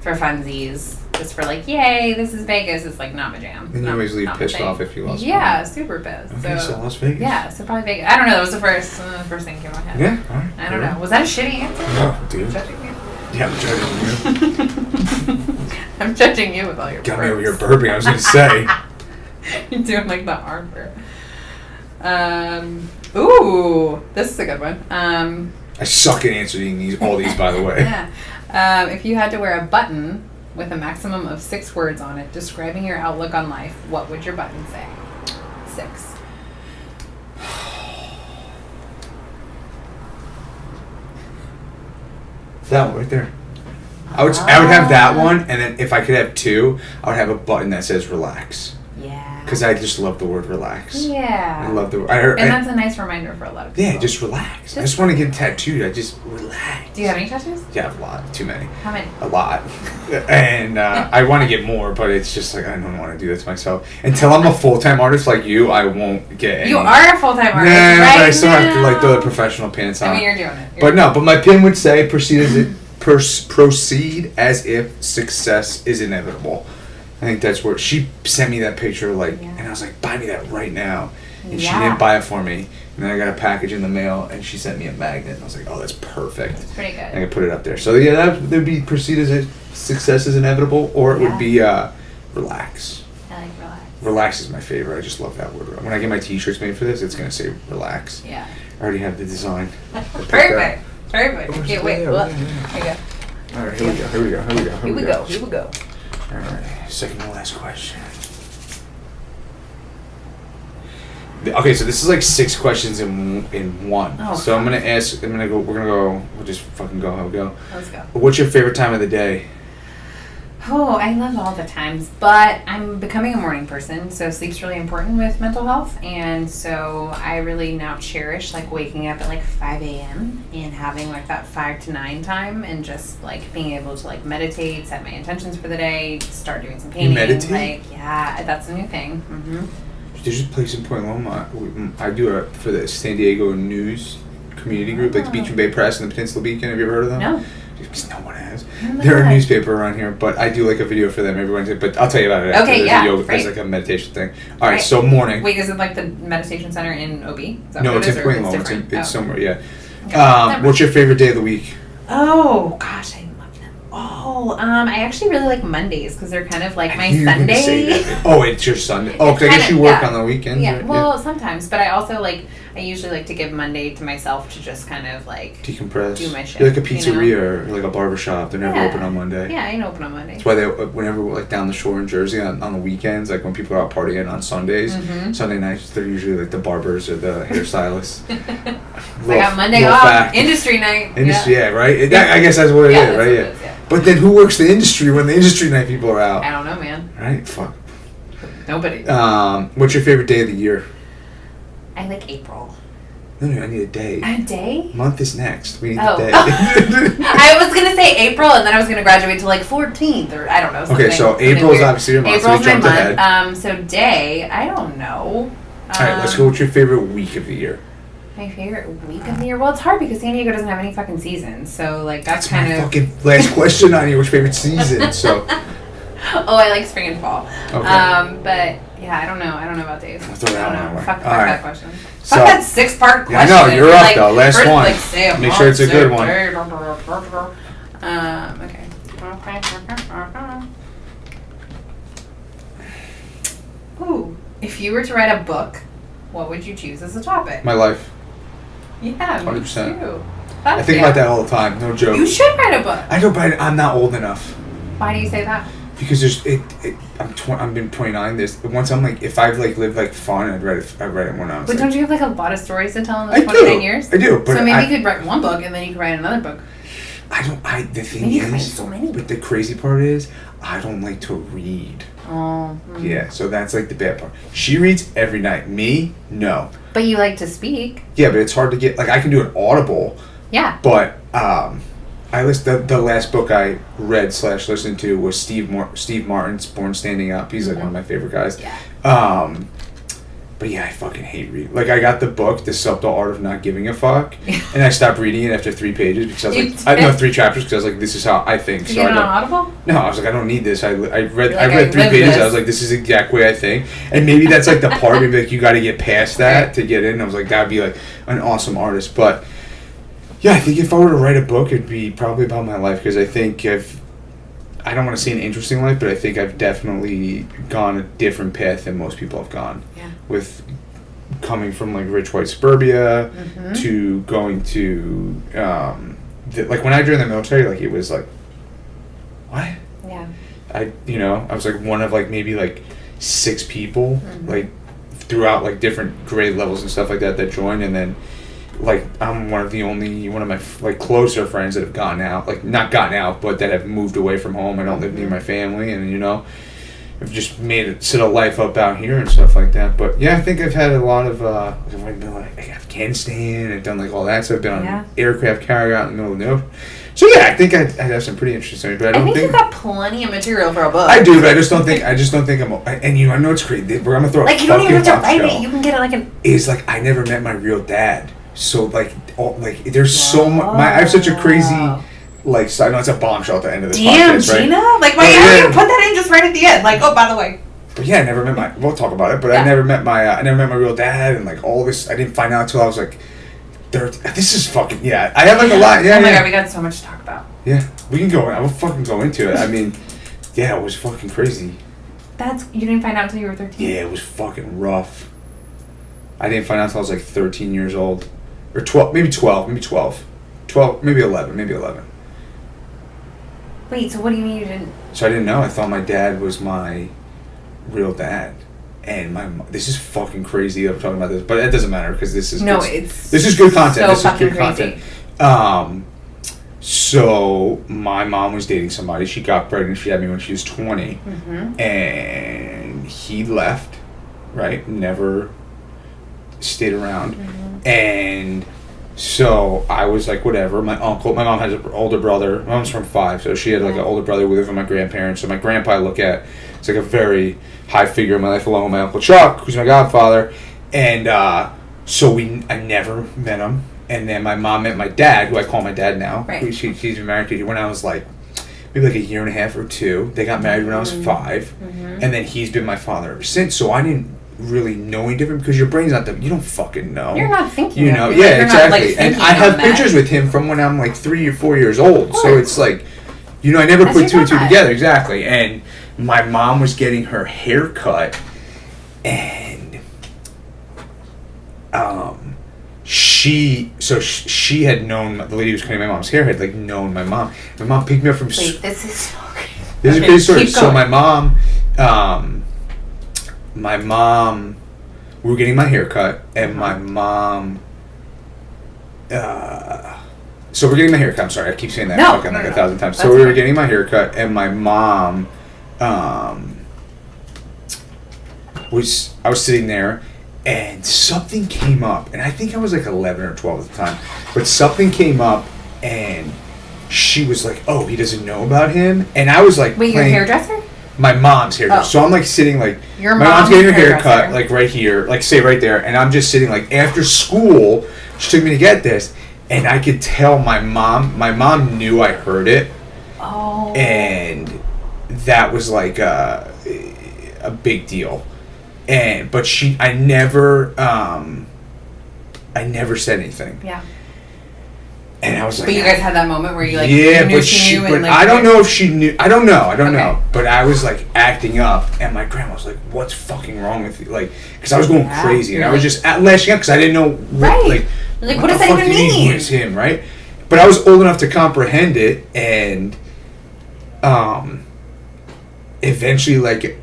for funsies, just for yay, this is Vegas, it's not my jam. And you always leave pissed off if you lost money. Yeah, super pissed. Okay, so Las Vegas. Yeah, so probably Vegas. I don't know, that was the first thing that came to my head. Yeah, alright. I don't know. Was that a shitty answer? No, dude. Judging me? Yeah, I'm judging you. I'm judging you with all your Got me over here burping, I was going to say. You're doing the arm burp. Ooh, this is a good one. I suck at answering all these, by the way. Yeah. If you had to wear a button with a maximum of 6 words on it describing your outlook on life, what would your button say? 6. That one right there. I would have that one, and then if I could have 2, I would have a button that says relax. Yeah. Because I just love the word relax. Yeah. I love the word. And that's a nice reminder for a lot of people. Yeah, just relax. I just want to get tattooed. I just relax. Do you have any tattoos? Yeah, I have a lot. Too many. How many? A lot. And I want to get more, but it's just like I don't want to do this myself. Until I'm a full-time artist like you, I won't get any. You are a full-time artist, but right? I still have to like throw the professional pants on. I mean, you're doing it. But my pin would say proceed as if success is inevitable. I think that's where she sent me that picture, and I was like, buy me that right now. And she didn't buy it for me. And then I got a package in the mail, and she sent me a magnet. And I was like, oh, that's perfect. That's pretty good. And I could put it up there. So, yeah, that would be proceed as if success is inevitable, or it would be relax. I like relax. Relax is my favorite. I just love that word. When I get my t-shirts made for this, it's going to say relax. Yeah. I already have the design. Perfect. Perfect. Okay, wait. Look. Here you go. All right, here we go. Here we go. All right, second to last question. Okay, so this is like 6 questions in one. Oh, so I'm gonna go. We'll just fucking go how we go. Let's go. What's your favorite time of the day? Oh, I love all the times, but I'm becoming a morning person, so sleep's really important with mental health, and so I really now cherish like waking up at like 5 a.m. and having like that 5 to 9 time, and just like being able to like meditate, set my intentions for the day, start doing some painting. You meditate? Like, yeah, that's a new thing. Mm-hmm. There's a place in Point Loma. I do it for the San Diego News community group, like the Beach and Bay Press and the Peninsula Beacon. Have you ever heard of them? No. Because no one has. They're a newspaper around here, but I do like a video for them every Wednesday. But I'll tell you about it after. Okay, There's like a meditation thing. All right, so morning. Wait, is it like the meditation center in OB? No, it's in Point Loma. It's somewhere, yeah. Okay. What's your favorite day of the week? Oh, gosh, I love them all. I actually really like Mondays because they're kind of like my I knew you were gonna Sunday. say that. Oh, it's your Sunday. Oh, because I guess you work on the weekends. Yeah, right? well, sometimes, but I also I usually like to give Monday to myself to just kind of like decompress. do my shit. You're like a pizzeria or like a barbershop. They're never open on Monday. Yeah, I ain't open on Monday. That's why whenever we're like down the shore in Jersey on the weekends, like when people are out partying on Sundays, Sunday nights, they're usually like the barbers or the hairstylists. I got Monday off. Industry night. Yeah, right? I guess that's what it is, right? Yeah. But then who works the industry when the industry night people are out? I don't know, man. Right? Fuck. Nobody. What's your favorite day of the year? I like April. No, I need a day. A day? Month is next. We need a day. I was going to say April, and then I was going to graduate to like 14th, or I don't know. Okay, so April is obviously your month. April's so my month. Ahead. So day, I don't know. All right, let's go. What's your favorite week of the year? My favorite week of the year? Well, it's hard because San Diego doesn't have any fucking seasons, so like that's kind my of fucking last question on here. What's your favorite season? So. Oh, I like spring and fall. Okay. But yeah, I don't know. I don't know about days. I'll throw that one away. Fuck right. that question. So, fuck that 6-part question. Yeah, I know, you're up though. Last first, one. Like, say Make sure it's a good one. Okay. Ooh, if you were to write a book, what would you choose as a topic? My life. Yeah, 100%. me too. I think about that all the time. No joke. You should write a book. I know, but I'm not old enough. Why do you say that? Because there's I'm been 29. There's once I'm like, if I've like lived like fun, I'd write it when I was. But don't you have like a lot of stories to tell in those 29 years? I do. But so maybe you could write one book and then you could write another book. The thing maybe you could write is, so many. But the crazy part is, I don't like to read. Oh. Yeah, so that's like the bad part. She reads every night. Me, no. But you like to speak. Yeah, but it's hard to get. Like I can do an Audible. Yeah. But I listened. The last book I read / listened to was Steve Martin's Born Standing Up. He's like one of my favorite guys. Yeah. But yeah, I fucking hate reading. Like I got the book, The Subtle Art of Not Giving a Fuck, and I stopped reading it after 3 pages because I was like, 3 chapters because I was like, this is how I think. Did you get it on Audible? No, I was like, I don't need this. I read like, 3 pages. I was like, this is the exact way I think, and maybe that's like the part. Maybe like you got to get past that to get in. And I was like, that'd be like an awesome artist, but. Yeah, I think if I were to write a book, it'd be probably about my life because I think I don't want to say an interesting life, but I think I've definitely gone a different path than most people have gone. Yeah. With coming from like rich white suburbia to going to like when I joined the military, like it was like what? Yeah. I was like one of like maybe like 6 people like throughout like different grade levels and stuff like that joined, and then like I'm one of my like closer friends that have gotten out, like not gotten out, but that have moved away from home. I don't live near my family, and I've just made it set a life up out here and stuff like that. But yeah, I think I've had a lot of I've been like Afghanistan. I've done like all that. So I've been on aircraft carrier out in the middle of nowhere. So yeah, I think I'd have some pretty interesting stories. But I think you got plenty of material for a book. I do, but I just don't think I'm. And I know it's crazy. We're gonna throw like a you don't even have to fucking write it. You can get it like an. Is like I never met my real dad. So like there's so much. I have such a crazy. Like, so I know it's a bombshell at the end of this podcast, right? Gina? Like, why don't you put that in just right at the end? Like, oh, by the way. But yeah, I never met we'll talk about it, but I never met my real dad, and like all this, I didn't find out until I was like, this is fucking, I have like a lot, Oh my God, we got so much to talk about. Yeah, we can I will fucking go into it. I mean, yeah, it was fucking crazy. You didn't find out until you were 13? Yeah, it was fucking rough. I didn't find out until I was like 13 years old. Or 12, maybe 12. 12, maybe 11. Wait, so what do you mean you didn't? So I didn't know. I thought my dad was my real dad, and this is fucking crazy that I'm talking about this, but it doesn't matter because this is good content. So this is fucking good crazy. Content. So my mom was dating somebody. She got pregnant. She had me when she was 20, and he left. Right, never stayed around, and. So I was like, whatever. My mom has an older brother. My mom's from 5, so she had like an older brother. We live with my grandparents. So my grandpa I look at, it's like a very high figure in my life, along with my Uncle Chuck, who's my godfather. And so I never met him. And then my mom met my dad, who I call my dad now. Right. She's been married to when I was like, maybe like a year and a half or 2. They got married when I was 5. And then he's been my father ever since. So I didn't really know any different because your brain's not you don't fucking know. You're not thinking. Yeah, exactly. And I have pictures with him from when I'm like 3 or 4 years old. So it's like, I never put 2 and 2 together. Exactly. And my mom was getting her hair cut, and she had known the lady who was cutting my mom's hair had like known my mom. My mom picked me up from. Wait, this is so crazy. This is a crazy story. So my mom. We were getting my hair cut, and my mom, so we're getting my hair cut. I'm sorry, I keep saying that fucking like 1,000 times. So we were getting my hair cut, and my mom, I was sitting there, and something came up, and I think I was like 11 or 12 at the time, but something came up, and she was like, oh, he doesn't know about him, and I was like, wait, your hairdresser? My mom's hairdresser. So I'm like sitting like your my mom's getting her hair cut like right here, like say right there, and I'm just sitting like after school. She took me to get this, and I could tell my mom knew I heard it. Oh. And that was like a big deal. But I never said anything. Yeah. And I was like, but you guys had that moment where you like, yeah, you knew she knew, but like, I don't know if she knew. I don't know. But I was like acting up, and my grandma was like, "What's fucking wrong with you?" Like, because I was going crazy, and I was just lashing out because I didn't know. What does that even mean? Who is him, right? But I was old enough to comprehend it, and eventually, like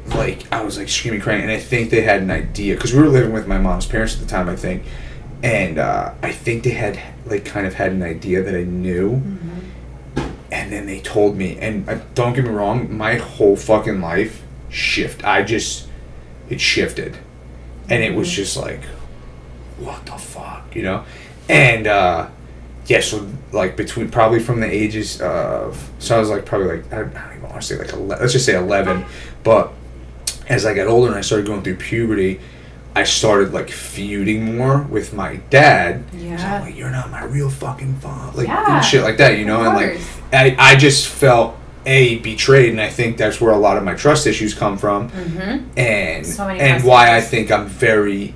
I was like screaming, crying, and I think they had an idea because we were living with my mom's parents at the time, I think. And I think they had like kind of had an idea that I knew, and then they told me. And don't get me wrong, my whole fucking life it shifted, and it was just like, what the fuck, And so like between probably from the ages of, so I was like probably like I don't even want to say like 11, let's just say 11, but as I got older and I started going through puberty, I started like feuding more with my dad. Yeah. So I'm like, you're not my real fucking father. Like, and shit like that, And like, I just felt betrayed, and I think that's where a lot of my trust issues come from. And why I think I'm very,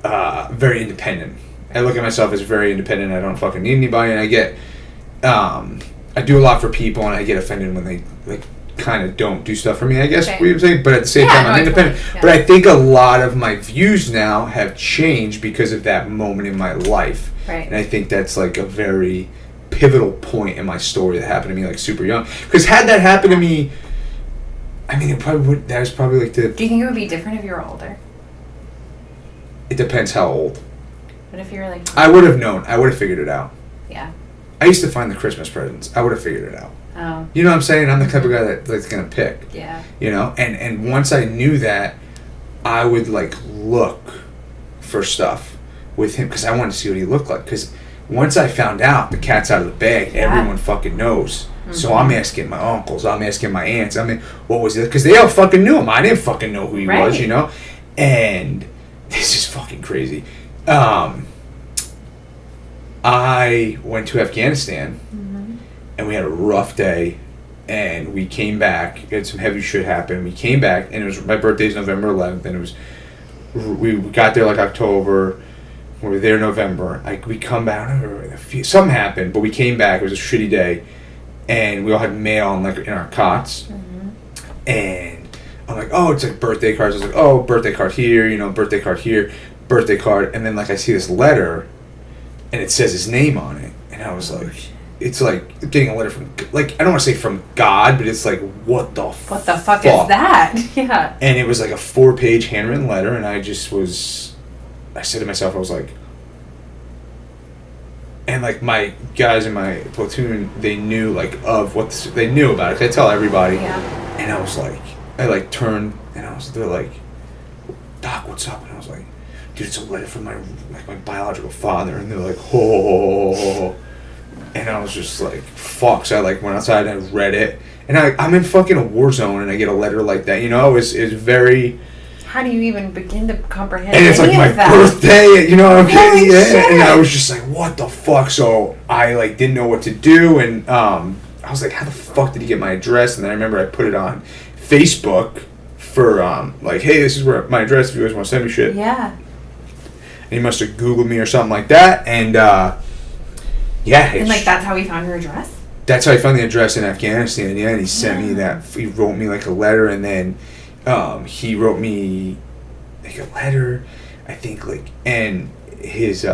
very independent. I look at myself as very independent. I don't fucking need anybody, and I get, I do a lot for people, and I get offended when they like kind of don't do stuff for me, I guess we would say, but at the same time I'm independent. But I think a lot of my views now have changed because of that moment in my life. Right. And I think that's like a very pivotal point in my story that happened to me like super young. Because had that happened to me, I mean, it probably would. That was probably like the. Do you think it would be different if you were older? It depends how old. What if you were like? I would have known. I would have figured it out. Yeah. I used to find the Christmas presents. I would have figured it out. Oh. You know what I'm saying? I'm the type of guy that's gonna pick. Yeah. You know, and once I knew that, I would like look for stuff with him because I wanted to see what he looked like. Because once I found out the cat's out of the bag, everyone fucking knows. Mm-hmm. So I'm asking my uncles, I'm asking my aunts. I mean, what was it? Because they all fucking knew him. I didn't fucking know who he was, you know. And this is fucking crazy. I went to Afghanistan, and we had a rough day, and we came back. Had some heavy shit happen. We came back, and it was my birthday's November 11th, and it was we got there like October. We were there November. Like we come back, something happened, but we came back. It was a shitty day, and we all had mail in our cots, and I'm like, oh, it's like birthday cards. I was like, oh, birthday card here, you know, birthday card here, birthday card, and then like I see this letter, and it says his name on it, and I was like, it's like getting a letter from, like, I don't want to say from God, but it's like, what the fuck is that? Yeah. And it was like a 4-page handwritten letter, and I said to myself, I was like, and like my guys in my platoon, they knew like they knew about it. I tell everybody, and I was like, I like turned, and they're like, Doc, what's up? And I was like, dude, it's a letter from my biological father, and they're like, oh. And I was just like, fuck. So I like went outside and I read it. And I'm in fucking a war zone and I get a letter like that. You know, it was very... How do you even begin to comprehend and it's like my birthday, you know, okay, yeah. And I was just like, what the fuck? So I like didn't know what to do. And I was like, how the fuck did he get my address? And then I remember I put it on Facebook for like, hey, this is where my address if you guys want to send me shit. Yeah. And he must have Googled me or something like that. And yeah. And like that's how he found your address? That's how I found the address in Afghanistan, yeah. And he sent me that. He wrote me like a letter, and then he wrote me like a letter, I think, like, and his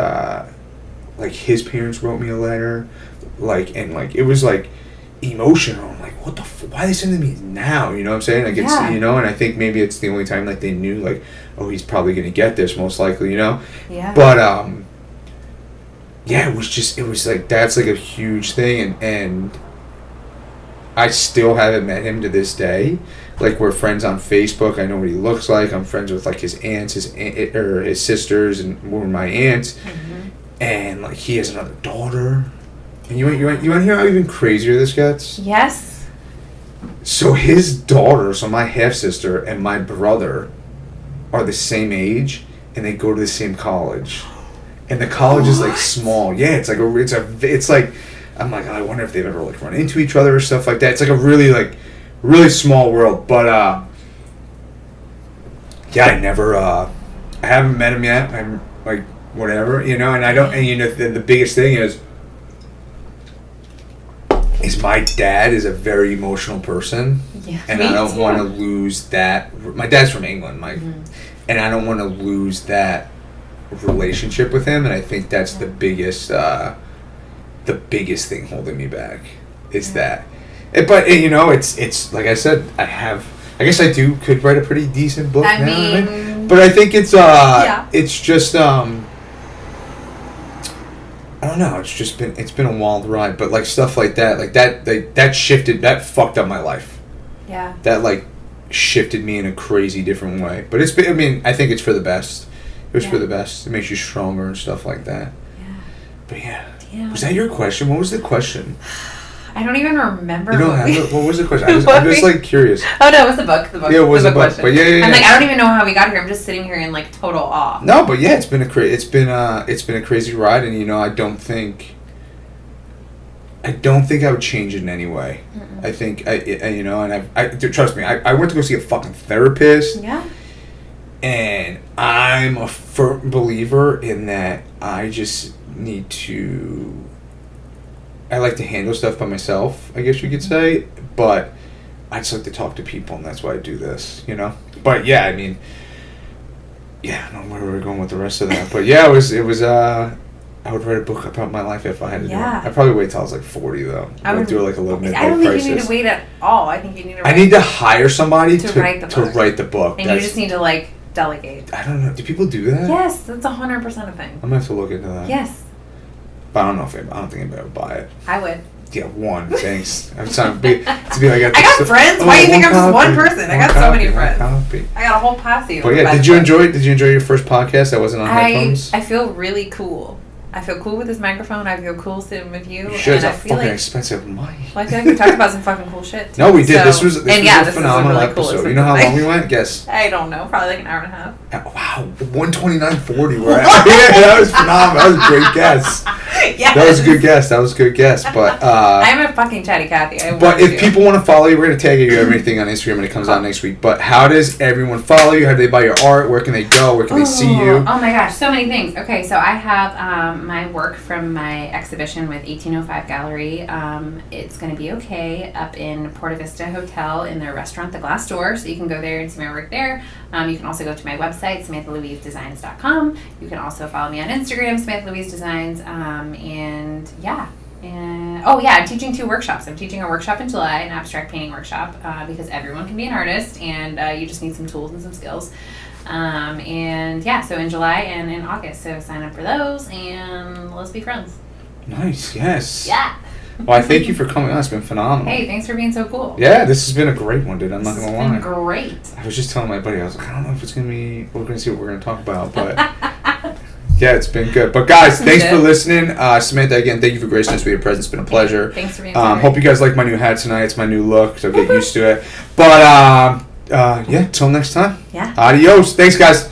his parents wrote me a letter, like, and like it was like emotional. I'm like, what the why are they sending me now? You know what I'm saying? Like it's you know, and I think maybe it's the only time like they knew like, oh, he's probably gonna get this most likely, you know. Yeah. But yeah, it was like that's like a huge thing, and I still haven't met him to this day. Like we're friends on Facebook. I know what he looks like. I'm friends with like his aunts, his sisters, and one of my aunts. Mm-hmm. And like he has another daughter. And you want to hear how even crazier this gets? Yes. So his daughter, so my half sister and my brother, are the same age, and they go to the same college. And the college is like small. Yeah, it's like I'm like, I wonder if they've ever like run into each other or stuff like that. It's like a really small world. But yeah, I haven't met him yet. I'm like whatever, you know. And I don't. And you know, the biggest thing is my dad is a very emotional person, and I don't want to lose that. My dad's from England, and I don't want to lose that relationship with him, and I think that's the biggest thing holding me back is that. But you know, it's like I said, I guess I could write a pretty decent book now, right? But I think it's just I don't know, it's been a wild ride, but like stuff like that, like that shifted, that fucked up my life. Yeah. That like shifted me in a crazy different way. But I think it's for the best. It was for the best. It makes you stronger and stuff like that. Yeah. But yeah. Damn. Was that your question? What was the question? I don't even remember. You don't have what was the question? I'm just like curious. Oh no, it was the book. The book. Yeah, it was the book. Question. But yeah. I'm like, I don't even know how we got here. I'm just sitting here in like total awe. No, but yeah, it's been a crazy ride, and you know, I don't think I would change it in any way. Mm-mm. I think you know, and I trust me. I went to go see a fucking therapist. Yeah. And I'm a firm believer in that I just need to... I like to handle stuff by myself, I guess you could say. But I just like to talk to people, and that's why I do this, you know? But yeah, I mean... Yeah, I don't know where we were going with the rest of that. But yeah, it was I would write a book about my life if I had to do it. Yeah. I'd probably wait till I was like 40 though. I would do like a little midlife crisis. I don't think you need to wait at all. I think you need to. I need to hire somebody to write the book. And you just need to like delegate. I don't know. Do people do that? Yes, that's 100% a thing. I'm gonna have to look into that. Yes. But I don't think anybody would buy it. I would. Yeah, thanks. I'm trying to be like. I got friends. Why do you think I'm just one person? I got so many friends. I got a whole posse. But yeah, did you enjoy your first podcast that wasn't on headphones? I feel really cool. I feel cool with this microphone. I feel cool sitting with you. You should. It's a fucking expensive mic. Well, I feel like we talked about some fucking cool shit. Too. No, we did. This was a phenomenal really episode. Cool. You know how long we went? Guess. I don't know. Probably like an hour and a half. Wow, 129.40. We're at. Yeah, that was phenomenal. That was a great guess. Yes. That was a good guess. But I'm a fucking chatty Cathy. But if people want to follow you, we're gonna tag you everything on Instagram when it comes out next week. But how does everyone follow you? How do they buy your art? Where can they go? Where can they see you? Oh my gosh, so many things. Okay, so I have my work from my exhibition with 1805 Gallery. It's going to be okay up in Porta Vista Hotel in their restaurant, The Glass Door. So you can go there and see my work there. You can also go to my website, SamanthaLouiseDesigns.com. You can also follow me on Instagram, Samantha Louise Designs. I'm teaching 2 workshops. I'm teaching a workshop in July, an abstract painting workshop, because everyone can be an artist, and you just need some tools and some skills. So in July and in August. So sign up for those, and let's be friends. Nice, yes. Yeah. Well, I thank you for coming on. It's been phenomenal. Hey, thanks for being so cool. Yeah, this has been a great one, dude. I'm not going to lie. It's been great. I was just telling my buddy, I was like, I don't know if it's going to be, we're going to see what we're going to talk about, but yeah, it's been good. But guys, thanks for listening. Samantha, again, thank you for gracing us with your presence. It's been a pleasure. Thanks for being here. Hope you guys like my new hat tonight. It's my new look, so get used to it. But, till next time. Yeah. Adios. Thanks, guys.